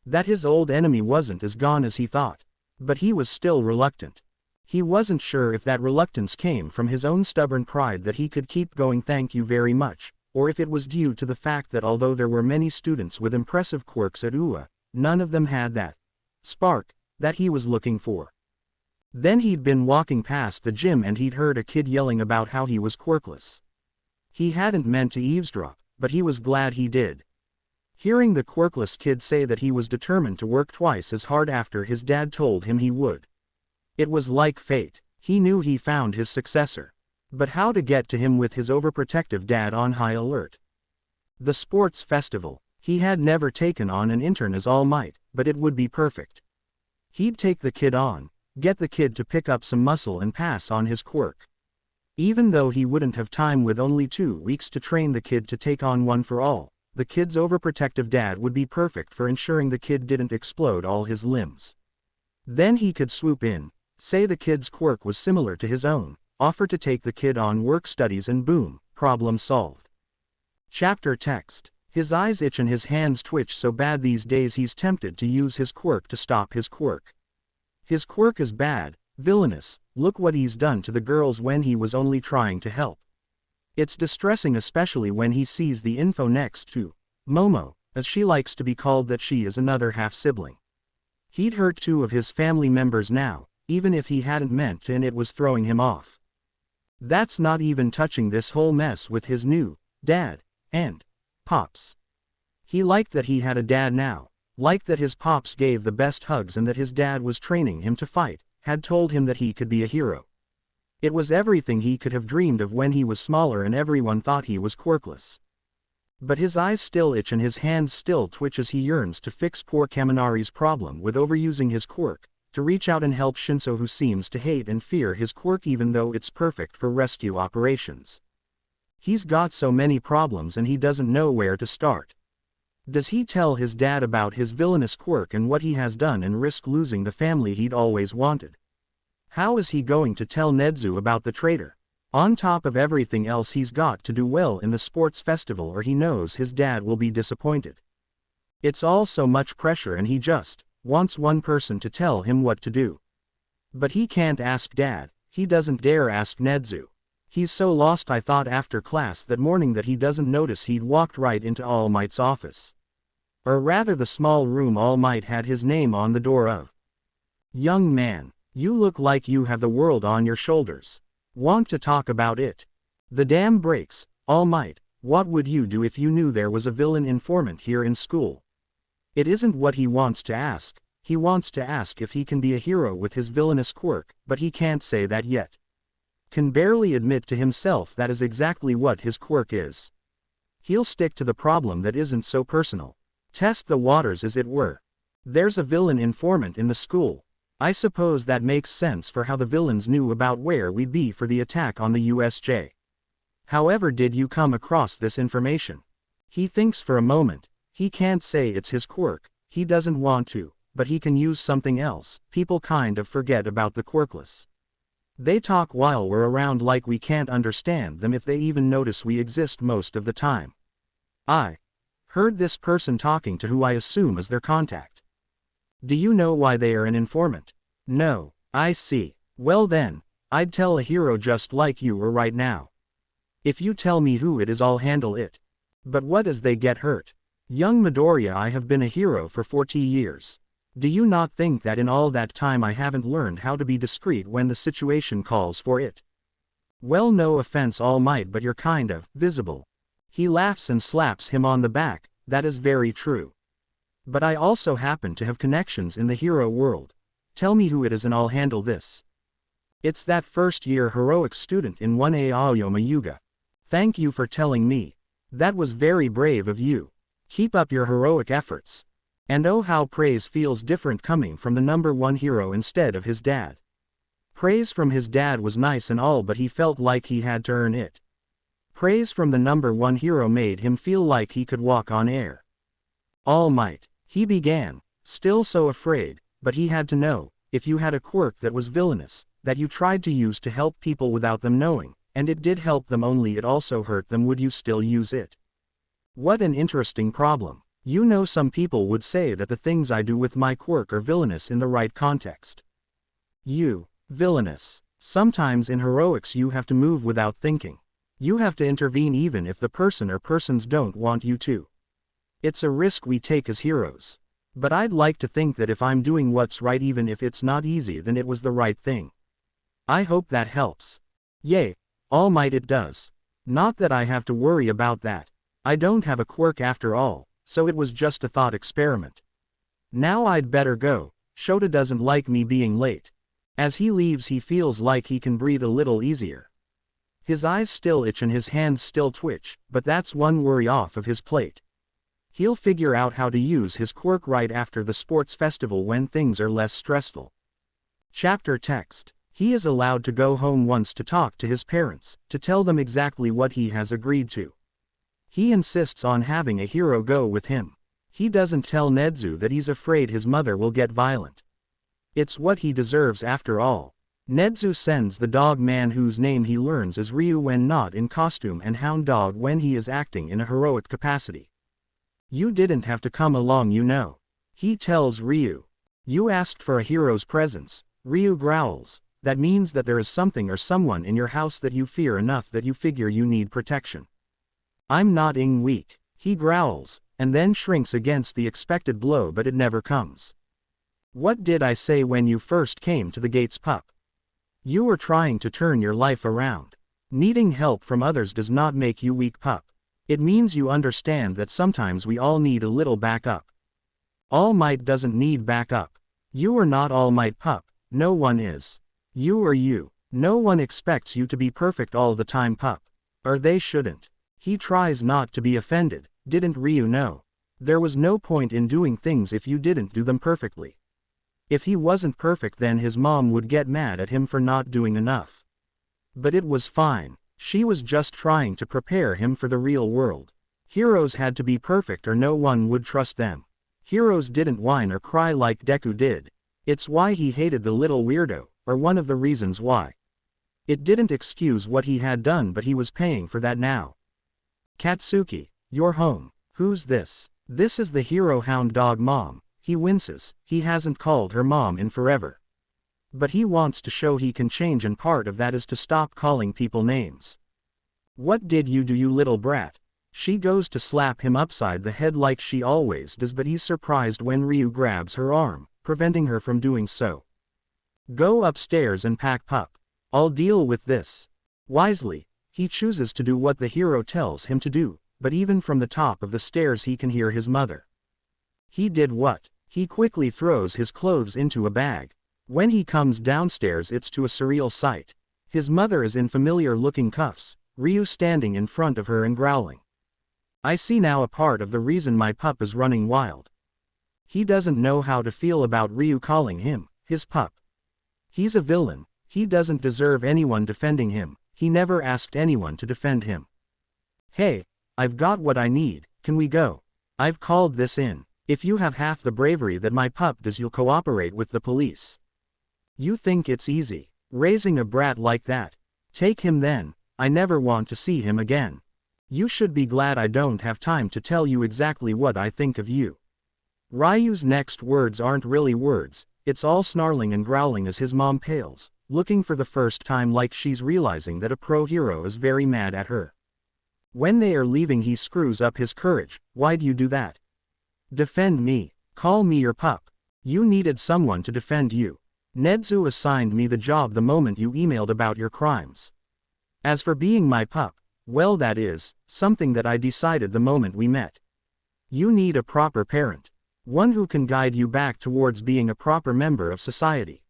That his old enemy wasn't as gone as he thought. But he was still reluctant. He wasn't sure if that reluctance came from his own stubborn pride that he could keep going thank you very much, or if it was due to the fact that although there were many students with impressive quirks at UA, none of them had that spark that he was looking for. Then he'd been walking past the gym and he'd heard a kid yelling about how he was quirkless. He hadn't meant to eavesdrop, but he was glad he did. Hearing the quirkless kid say that he was determined to work twice as hard after his dad told him he would. It was like fate. He knew he found his successor. But how to get to him with his overprotective dad on high alert? The sports festival. He had never taken on an intern as All Might, but it would be perfect. He'd take the kid on, get the kid to pick up some muscle and pass on his quirk. Even though he wouldn't have time with only 2 weeks to train the kid to take on One for All, the kid's overprotective dad would be perfect for ensuring the kid didn't explode all his limbs. Then he could swoop in, say the kid's quirk was similar to his own, offer to take the kid on work studies, and boom, problem solved. Chapter text. His eyes itch and his hands twitch so bad these days he's tempted to use his quirk to stop his quirk. His quirk is bad, villainous, look what he's done to the girls when he was only trying to help. It's distressing, especially when he sees the info next to Momo, as she likes to be called, that she is another half-sibling. He'd hurt 2 of his family members now, even if he hadn't meant to, and it was throwing him off. That's not even touching this whole mess with his new dad and pops. He liked that he had a dad now, liked that his pops gave the best hugs, and that his dad was training him to fight, had told him that he could be a hero. It was everything he could have dreamed of when he was smaller and everyone thought he was quirkless. But his eyes still itch and his hands still twitch as he yearns to fix poor Kaminari's problem with overusing his quirk, to reach out and help Shinso, who seems to hate and fear his quirk even though it's perfect for rescue operations. He's got so many problems and he doesn't know where to start. Does he tell his dad about his villainous quirk and what he has done and risk losing the family he'd always wanted? How is he going to tell Nezu about the traitor? On top of everything else, he's got to do well in the sports festival or he knows his dad will be disappointed. It's all so much pressure and he just wants one person to tell him what to do. But he can't ask Dad, he doesn't dare ask Nezu. He's so lost. I thought after class that morning that he doesn't notice he'd walked right into All Might's office. Or rather the small room All Might had his name on the door of. Young man, you look like you have the world on your shoulders. Want to talk about it? The damn breaks, All Might, what would you do if you knew there was a villain informant here in school? It isn't what he wants to ask. He wants to ask if he can be a hero with his villainous quirk, but he can't say that yet. Can barely admit to himself that is exactly what his quirk is. He'll stick to the problem that isn't so personal. Test the waters, as it were. There's a villain informant in the school. I suppose that makes sense for how the villains knew about where we'd be for the attack on the USJ. However did you come across this information? He thinks for a moment. He can't say it's his quirk, he doesn't want to, but he can use something else. People kind of forget about the quirkless. They talk while we're around like we can't understand them, if they even notice we exist most of the time. I heard this person talking to who I assume is their contact. Do you know why they are an informant? No, I see. Well then, I'd tell a hero just like you are right now. If you tell me who it is, I'll handle it. But what as they get hurt? Young Midoriya, I have been a hero for 40 years. Do you not think that in all that time I haven't learned how to be discreet when the situation calls for it? Well, no offense, All Might, but you're kind of visible. He laughs and slaps him on the back. That is very true. But I also happen to have connections in the hero world. Tell me who it is and I'll handle this. It's that first-year heroic student in 1A Aoyama Yuga. Thank you for telling me. That was very brave of you. Keep up your heroic efforts. And oh, how praise feels different coming from the #1 hero instead of his dad. Praise from his dad was nice and all, but he felt like he had to earn it. Praise from the #1 hero made him feel like he could walk on air. All Might, he began, still so afraid, but he had to know, if you had a quirk that was villainous, that you tried to use to help people without them knowing, and it did help them only it also hurt them, would you still use it? What an interesting problem. You know, some people would say that the things I do with my quirk are villainous in the right context. Villainous. Sometimes in heroics you have to move without thinking. You have to intervene even if the person or persons don't want you to. It's a risk we take as heroes. But I'd like to think that if I'm doing what's right, even if it's not easy, then it was the right thing. I hope that helps. Yay, All Might, it does. Not that I have to worry about that. I don't have a quirk after all, so it was just a thought experiment. Now I'd better go. Shota doesn't like me being late. As he leaves he feels like he can breathe a little easier. His eyes still itch and his hands still twitch, but that's one worry off of his plate. He'll figure out how to use his quirk right after the sports festival when things are less stressful. Chapter text. He is allowed to go home once to talk to his parents, to tell them exactly what he has agreed to. He insists on having a hero go with him. He doesn't tell Nezu that he's afraid his mother will get violent. It's what he deserves after all. Nezu sends the dog man whose name he learns is Ryu when not in costume and Hound Dog when he is acting in a heroic capacity. You didn't have to come along, you know. He tells Ryu. You asked for a hero's presence. Ryu growls. That means that there is something or someone in your house that you fear enough that you figure you need protection. I'm not weak. He growls, and then shrinks against the expected blow, but it never comes. What did I say when you first came to the gates, pup? You were trying to turn your life around. Needing help from others does not make you weak, pup. It means you understand that sometimes we all need a little backup. All Might doesn't need backup. You are not All Might, pup. No one is. You are you. No one expects you to be perfect all the time, pup. Or they shouldn't. He tries not to be offended. Didn't Ryu know? There was no point in doing things if you didn't do them perfectly. If he wasn't perfect, then his mom would get mad at him for not doing enough. But it was fine. She was just trying to prepare him for the real world. Heroes had to be perfect or no one would trust them. Heroes didn't whine or cry like Deku did. It's why he hated the little weirdo, or one of the reasons why. It didn't excuse what he had done, but he was paying for that now. Katsuki, you're home. Who's this? This is the hero Hound Dog mom. He winces. He hasn't called her mom in forever. But he wants to show he can change, and part of that is to stop calling people names. What did you do, you little brat? She goes to slap him upside the head like she always does, but he's surprised when Ryu grabs her arm, preventing her from doing so. Go upstairs and pack, pup. I'll deal with this. Wisely, he chooses to do what the hero tells him to do, but even from the top of the stairs he can hear his mother. He did what? He quickly throws his clothes into a bag. When he comes downstairs, it's to a surreal sight. His mother is in familiar-looking cuffs, Ryu standing in front of her and growling. I see now a part of the reason my pup is running wild. He doesn't know how to feel about Ryu calling him his pup. He's a villain. He doesn't deserve anyone defending him. He never asked anyone to defend him. Hey, I've got what I need. Can we go? I've called this in. If you have half the bravery that my pup does, you'll cooperate with the police. You think it's easy, raising a brat like that? Take him then. I never want to see him again. You should be glad I don't have time to tell you exactly what I think of you. Ryu's next words aren't really words, it's all snarling and growling as his mom pales, looking for the first time like she's realizing that a pro-hero is very mad at her. When they are leaving, he screws up his courage. Why'd you do that? Defend me. Call me your pup. You needed someone to defend you. Nezu assigned me the job the moment you emailed about your crimes. As for being my pup, well, that is something that I decided the moment we met. You need a proper parent. One who can guide you back towards being a proper member of society.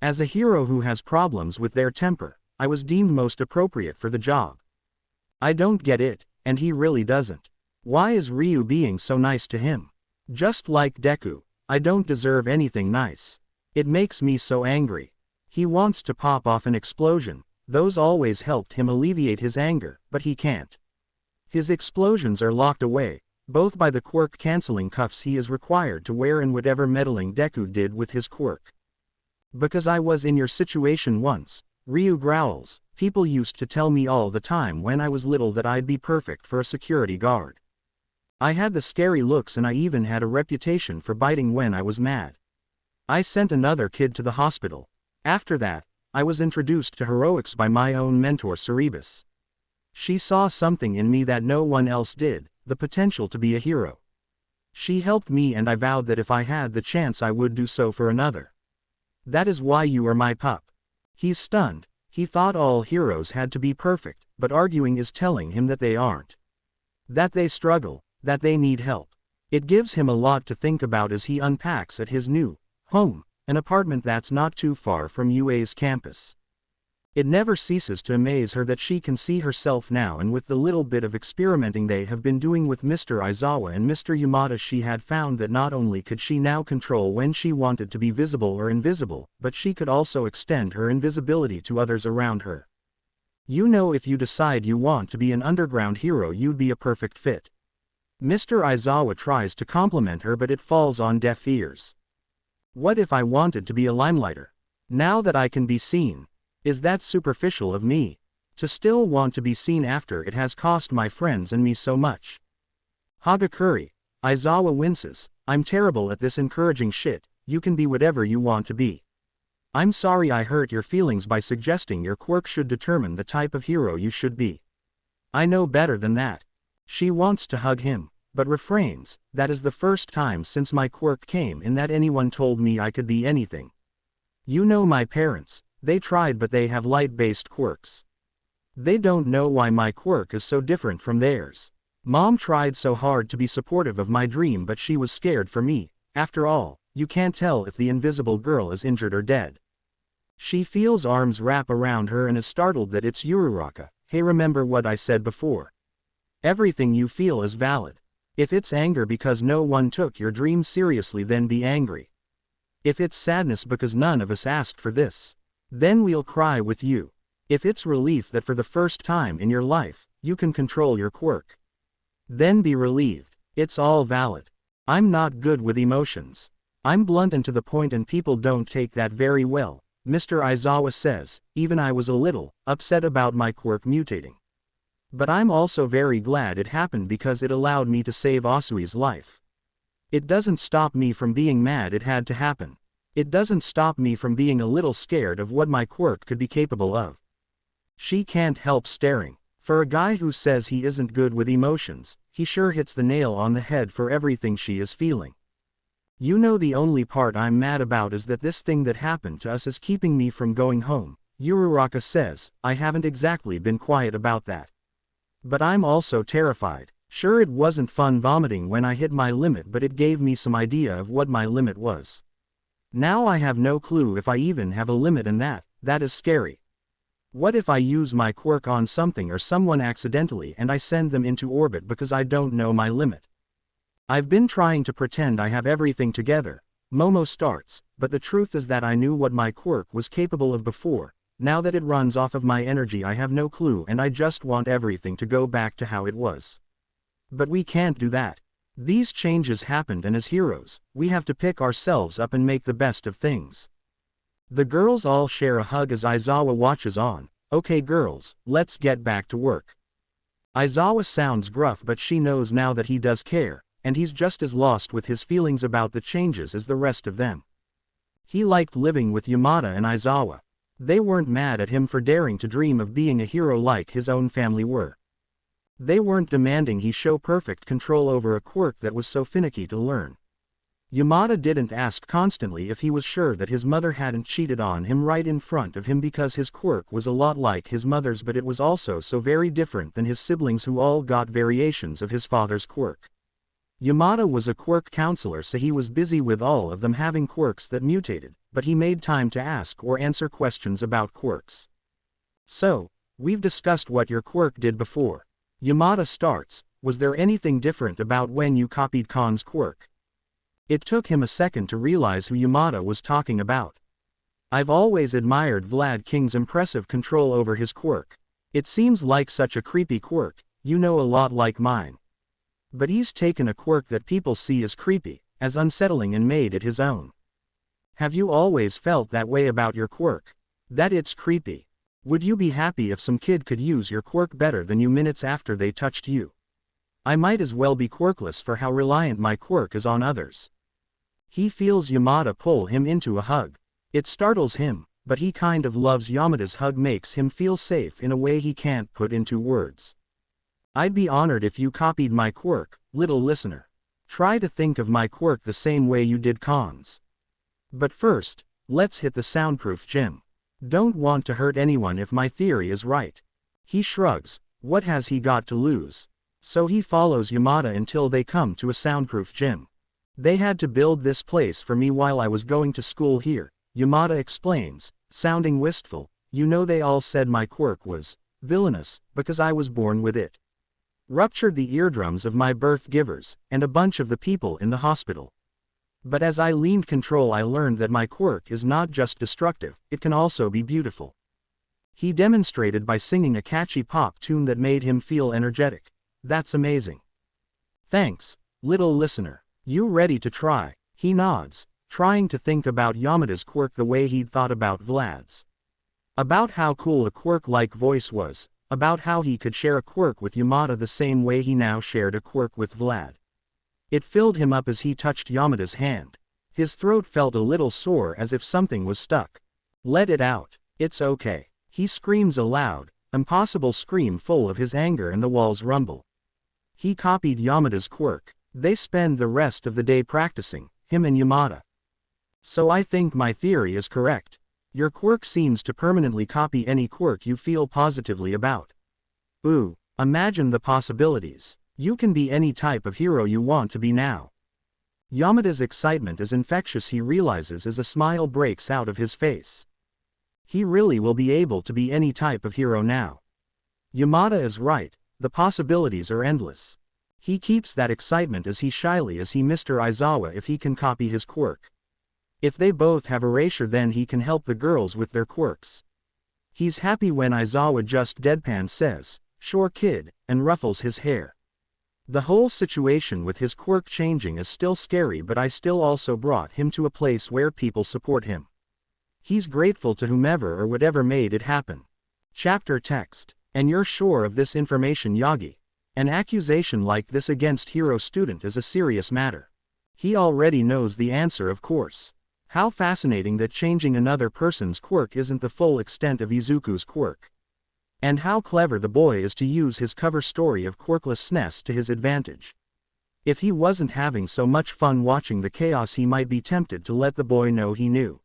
As a hero who has problems with their temper, I was deemed most appropriate for the job. I don't get it, and he really doesn't. Why is Ryu being so nice to him? Just like Deku, I don't deserve anything nice. It makes me so angry. He wants to pop off an explosion. Those always helped him alleviate his anger, but he can't. His explosions are locked away, both by the quirk canceling cuffs he is required to wear and whatever meddling Deku did with his quirk. Because I was in your situation once, Ryu growls. People used to tell me all the time when I was little that I'd be perfect for a security guard. I had the scary looks and I even had a reputation for biting when I was mad. I sent another kid to the hospital. After that, I was introduced to heroics by my own mentor Cerebus. She saw something in me that no one else did, the potential to be a hero. She helped me and I vowed that if I had the chance I would do so for another. That is why you are my pup. He's stunned. He thought all heroes had to be perfect, but arguing is telling him that they aren't. That they struggle, that they need help. It gives him a lot to think about as he unpacks at his new home, an apartment that's not too far from UA's campus. It never ceases to amaze her that she can see herself now, and with the little bit of experimenting they have been doing with Mr. Aizawa and Mr. Yamada, she had found that not only could she now control when she wanted to be visible or invisible, but she could also extend her invisibility to others around her. You know, if you decide you want to be an underground hero, you'd be a perfect fit. Mr. Aizawa tries to compliment her, but it falls on deaf ears. What if I wanted to be a limelighter? Now that I can be seen, is that superficial of me? To still want to be seen after it has cost my friends and me so much? Hagakure. Aizawa winces. I'm terrible at this encouraging shit. You can be whatever you want to be. I'm sorry I hurt your feelings by suggesting your quirk should determine the type of hero you should be. I know better than that. She wants to hug him, but refrains. That is the first time since my quirk came in that anyone told me I could be anything. You know my parents, they tried, but they have light-based quirks. They don't know why my quirk is so different from theirs. Mom tried so hard to be supportive of my dream, but she was scared for me. After all, you can't tell if the invisible girl is injured or dead. She feels arms wrap around her and is startled that it's Uraraka. Hey, remember what I said before. Everything you feel is valid. If it's anger because no one took your dream seriously, then be angry. If it's sadness because none of us asked for this, then we'll cry with you. If it's relief that for the first time in your life, you can control your quirk, then be relieved. It's all valid. I'm not good with emotions. I'm blunt and to the point, and people don't take that very well, Mr. Aizawa says. Even I was a little upset about my quirk mutating. But I'm also very glad it happened because it allowed me to save Asui's life. It doesn't stop me from being mad it had to happen. It doesn't stop me from being a little scared of what my quirk could be capable of. She can't help staring. For a guy who says he isn't good with emotions, he sure hits the nail on the head for everything she is feeling. You know, the only part I'm mad about is that this thing that happened to us is keeping me from going home, Uraraka says. I haven't exactly been quiet about that. But I'm also terrified. Sure, it wasn't fun vomiting when I hit my limit, but it gave me some idea of what my limit was. Now I have no clue if I even have a limit, and that is scary. What if I use my quirk on something or someone accidentally and I send them into orbit because I don't know my limit? I've been trying to pretend I have everything together, Momo starts, but the truth is that I knew what my quirk was capable of before. Now that it runs off of my energy, I have no clue, and I just want everything to go back to how it was. But we can't do that. These changes happened, and as heroes, we have to pick ourselves up and make the best of things. The girls all share a hug as Aizawa watches on. Okay girls, let's get back to work. Aizawa sounds gruff, but she knows now that he does care, and he's just as lost with his feelings about the changes as the rest of them. He liked living with Yamada and Aizawa. They weren't mad at him for daring to dream of being a hero like his own family were. They weren't demanding he show perfect control over a quirk that was so finicky to learn. Yamada didn't ask constantly if he was sure that his mother hadn't cheated on him right in front of him because his quirk was a lot like his mother's, but it was also so very different than his siblings who all got variations of his father's quirk. Yamada was a quirk counselor, so he was busy with all of them having quirks that mutated, but he made time to ask or answer questions about quirks. So, we've discussed what your quirk did before. Yamada starts. Was there anything different about when you copied Khan's quirk? It took him a second to realize who Yamada was talking about. I've always admired Vlad King's impressive control over his quirk. It seems like such a creepy quirk, you know, a lot like mine. But he's taken a quirk that people see as creepy, as unsettling, and made it his own. Have you always felt that way about your quirk? That it's creepy? Would you be happy if some kid could use your quirk better than you minutes after they touched you? I might as well be quirkless for how reliant my quirk is on others. He feels Yamada pull him into a hug. It startles him, but he kind of loves Yamada's hug, makes him feel safe in a way he can't put into words. I'd be honored if you copied my quirk, little listener. Try to think of my quirk the same way you did Khan's. But first, let's hit the soundproof gym. Don't want to hurt anyone if my theory is right. He shrugs. What has he got to lose? So he follows Yamada until they come to a soundproof gym. They had to build this place for me while I was going to school here, Yamada explains, sounding wistful. You know, they all said my quirk was villainous because I was born with it. Ruptured the eardrums of my birth givers and a bunch of the people in the hospital. But as I leaned control, I learned that my quirk is not just destructive, it can also be beautiful. He demonstrated by singing a catchy pop tune that made him feel energetic. That's amazing. Thanks, little listener. You ready to try? He nods, trying to think about Yamada's quirk the way he'd thought about Vlad's. About how cool a quirk-like voice was, about how he could share a quirk with Yamada the same way he now shared a quirk with Vlad. It filled him up as he touched Yamada's hand. His throat felt a little sore as if something was stuck. Let it out. It's okay. He screams a loud, impossible scream full of his anger, and the walls rumble. He copied Yamada's quirk. They spend the rest of the day practicing, him and Yamada. So I think my theory is correct. Your quirk seems to permanently copy any quirk you feel positively about. Ooh, imagine the possibilities. You can be any type of hero you want to be now. Yamada's excitement is infectious, he realizes as a smile breaks out of his face. He really will be able to be any type of hero now. Yamada is right, the possibilities are endless. He keeps that excitement as he shyly as he Mr. Aizawa if he can copy his quirk. If they both have erasure, then he can help the girls with their quirks. He's happy when Aizawa just deadpan says, "Sure kid," and ruffles his hair. The whole situation with his quirk changing is still scary, but I still also brought him to a place where people support him. He's grateful to whomever or whatever made it happen. Chapter text. And you're sure of this information, Yagi? An accusation like this against hero student is a serious matter. He already knows the answer, of course. How fascinating that changing another person's quirk isn't the full extent of Izuku's quirk. And how clever the boy is to use his cover story of quirklessness to his advantage. If he wasn't having so much fun watching the chaos, he might be tempted to let the boy know he knew.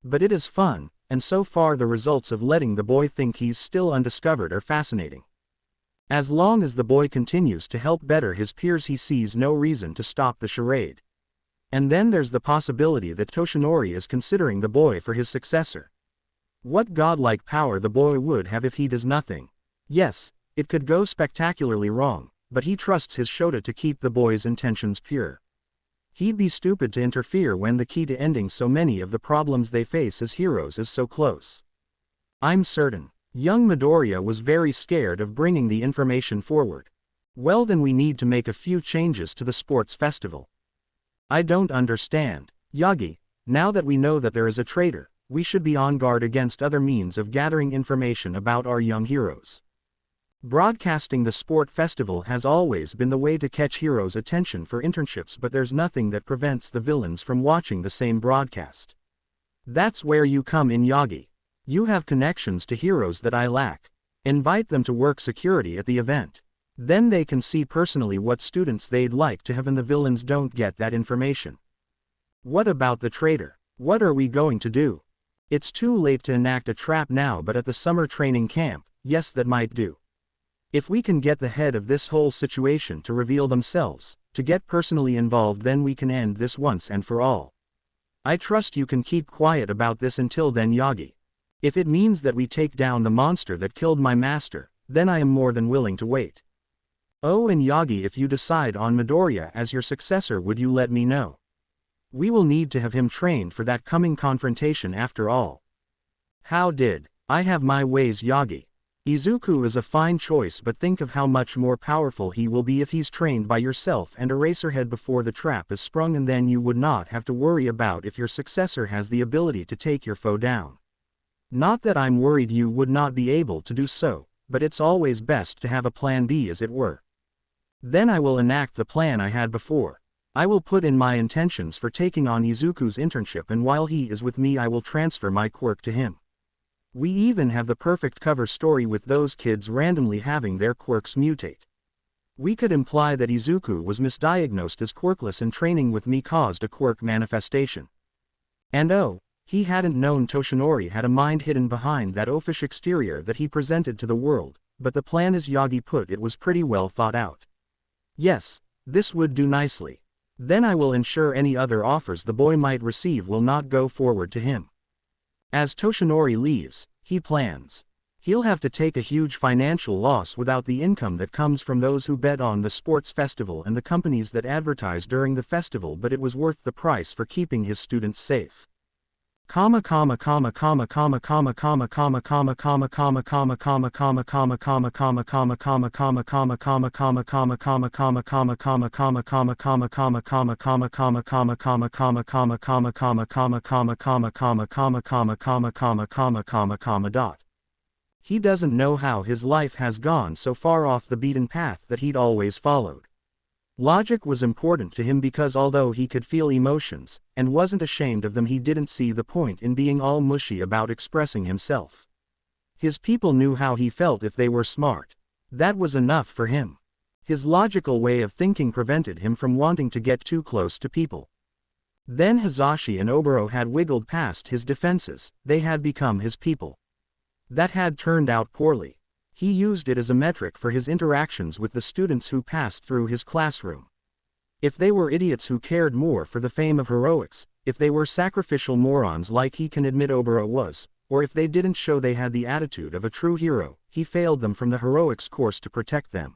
But it is fun, and so far the results of letting the boy think he's still undiscovered are fascinating. As long as the boy continues to help better his peers, he sees no reason to stop the charade. And then there's the possibility that Toshinori is considering the boy for his successor. What godlike power the boy would have if he does nothing. Yes, it could go spectacularly wrong, but he trusts his Shota to keep the boy's intentions pure. He'd be stupid to interfere when the key to ending so many of the problems they face as heroes is so close. I'm certain. Young Midoriya was very scared of bringing the information forward. Well, then we need to make a few changes to the sports festival. I don't understand. Yagi, now that we know that there is a traitor, we should be on guard against other means of gathering information about our young heroes. Broadcasting the sport festival has always been the way to catch heroes' attention for internships, but there's nothing that prevents the villains from watching the same broadcast. That's where you come in, Yagi. You have connections to heroes that I lack. Invite them to work security at the event. Then they can see personally what students they'd like to have, and the villains don't get that information. What about the traitor? What are we going to do? It's too late to enact a trap now, but at the summer training camp, yes, that might do. If we can get the head of this whole situation to reveal themselves, to get personally involved, then we can end this once and for all. I trust you can keep quiet about this until then, Yagi. If it means that we take down the monster that killed my master, then I am more than willing to wait. Oh, and Yagi, if you decide on Midoriya as your successor, would you let me know? We will need to have him trained for that coming confrontation after all. How did I have my ways, Yagi? Izuku is a fine choice, but think of how much more powerful he will be if he's trained by yourself and Eraserhead before the trap is sprung, and then you would not have to worry about if your successor has the ability to take your foe down. Not that I'm worried you would not be able to do so, but it's always best to have a plan B, as it were. Then I will enact the plan I had before. I will put in my intentions for taking on Izuku's internship, and while he is with me I will transfer my quirk to him. We even have the perfect cover story with those kids randomly having their quirks mutate. We could imply that Izuku was misdiagnosed as quirkless and training with me caused a quirk manifestation. And oh, He hadn't known Toshinori had a mind hidden behind that oafish exterior that he presented to the world, but the plan as Yagi put it was pretty well thought out. Yes, this would do nicely. Then I will ensure any other offers the boy might receive will not go forward to him. As Toshinori leaves, he plans. He'll have to take a huge financial loss without the income that comes from those who bet on the sports festival and the companies that advertise during the festival, but it was worth the price for keeping his students safe. He doesn't know how his life has gone so far off the beaten path that he'd always followed. Logic was important to him because although he could feel emotions, and wasn't ashamed of them, he didn't see the point in being all mushy about expressing himself. His people knew how he felt if they were smart. That was enough for him. His logical way of thinking prevented him from wanting to get too close to people. Then Hisashi and Oboro had wiggled past his defenses, they had become his people. That had turned out poorly. He used it as a metric for his interactions with the students who passed through his classroom. If they were idiots who cared more for the fame of heroics, if they were sacrificial morons like he can admit Oboro was, or if they didn't show they had the attitude of a true hero, he failed them from the heroics course to protect them.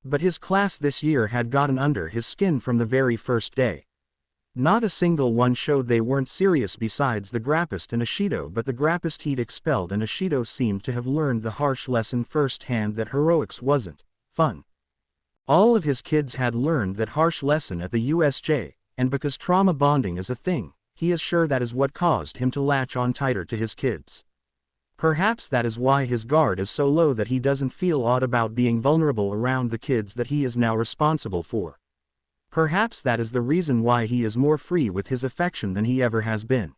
But his class this year had gotten under his skin from the very first day. Not a single one showed they weren't serious besides the grappist and Ashido, but the grappist he'd expelled and Ashido seemed to have learned the harsh lesson firsthand that heroics wasn't fun. All of his kids had learned that harsh lesson at the USJ, and because trauma bonding is a thing, he is sure that is what caused him to latch on tighter to his kids. Perhaps that is why his guard is so low that he doesn't feel odd about being vulnerable around the kids that he is now responsible for. Perhaps that is the reason why he is more free with his affection than he ever has been.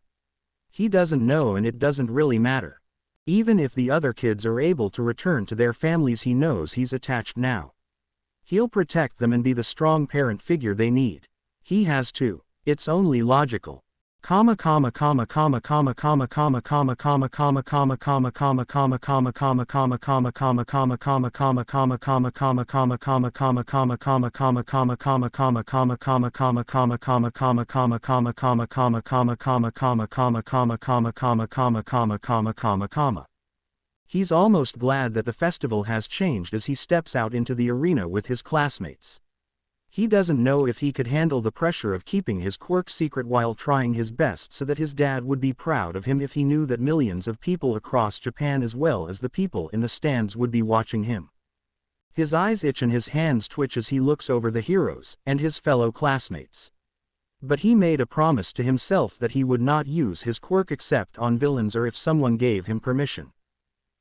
He doesn't know, and it doesn't really matter. Even if the other kids are able to return to their families, he knows he's attached now. He'll protect them and be the strong parent figure they need. He has to. It's only logical. He's almost glad that the festival has changed as he steps out into the arena with his classmates. He doesn't know if he could handle the pressure of keeping his quirk secret while trying his best so that his dad would be proud of him if he knew that millions of people across Japan as well as the people in the stands would be watching him. His eyes itch and his hands twitch as he looks over the heroes and his fellow classmates. But he made a promise to himself that he would not use his quirk except on villains or if someone gave him permission.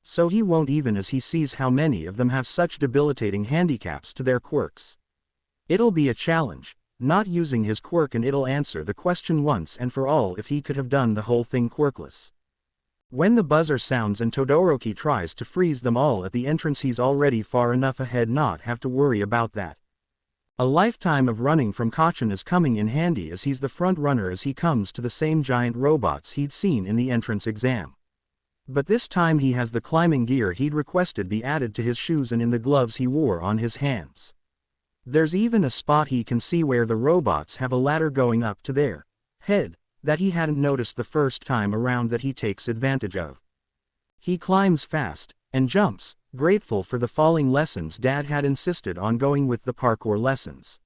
So he won't, even as he sees how many of them have such debilitating handicaps to their quirks. It'll be a challenge, not using his quirk, and it'll answer the question once and for all if he could have done the whole thing quirkless. When the buzzer sounds and Todoroki tries to freeze them all at the entrance, he's already far enough ahead not have to worry about that. A lifetime of running from Kacchan is coming in handy as he's the front runner as he comes to the same giant robots he'd seen in the entrance exam. But this time he has the climbing gear he'd requested be added to his shoes and in the gloves he wore on his hands. There's even a spot he can see where the robots have a ladder going up to their head that he hadn't noticed the first time around that he takes advantage of. He climbs fast and jumps, grateful for the falling lessons Dad had insisted on going with the parkour lessons.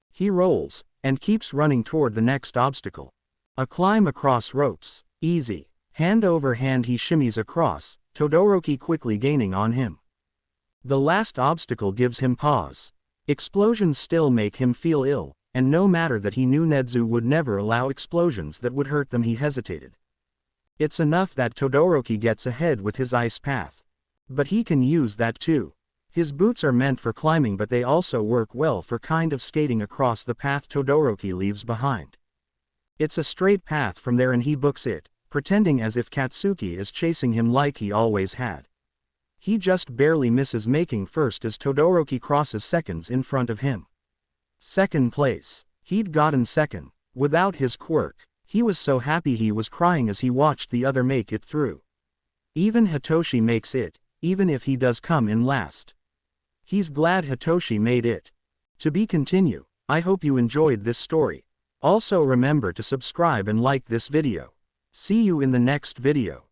He rolls and keeps running toward the next obstacle. A climb across ropes. Easy. Hand over hand he shimmies across, Todoroki quickly gaining on him. The last obstacle gives him pause. Explosions still make him feel ill, and no matter that he knew Nedzu would never allow explosions that would hurt them, he hesitated. It's enough that Todoroki gets ahead with his ice path. But he can use that too. His boots are meant for climbing, but they also work well for kind of skating across the path Todoroki leaves behind. It's a straight path from there and he books it, pretending as if Katsuki is chasing him like he always had. He just barely misses making first as Todoroki crosses seconds in front of him. Second place. He'd gotten second. Without his quirk, He was so happy he was crying as he watched the other make it through. Even Hitoshi makes it, even if he does come in last. He's glad Hitoshi made it. To be continue. I hope you enjoyed this story. Also remember to subscribe and like this video. See you in the next video.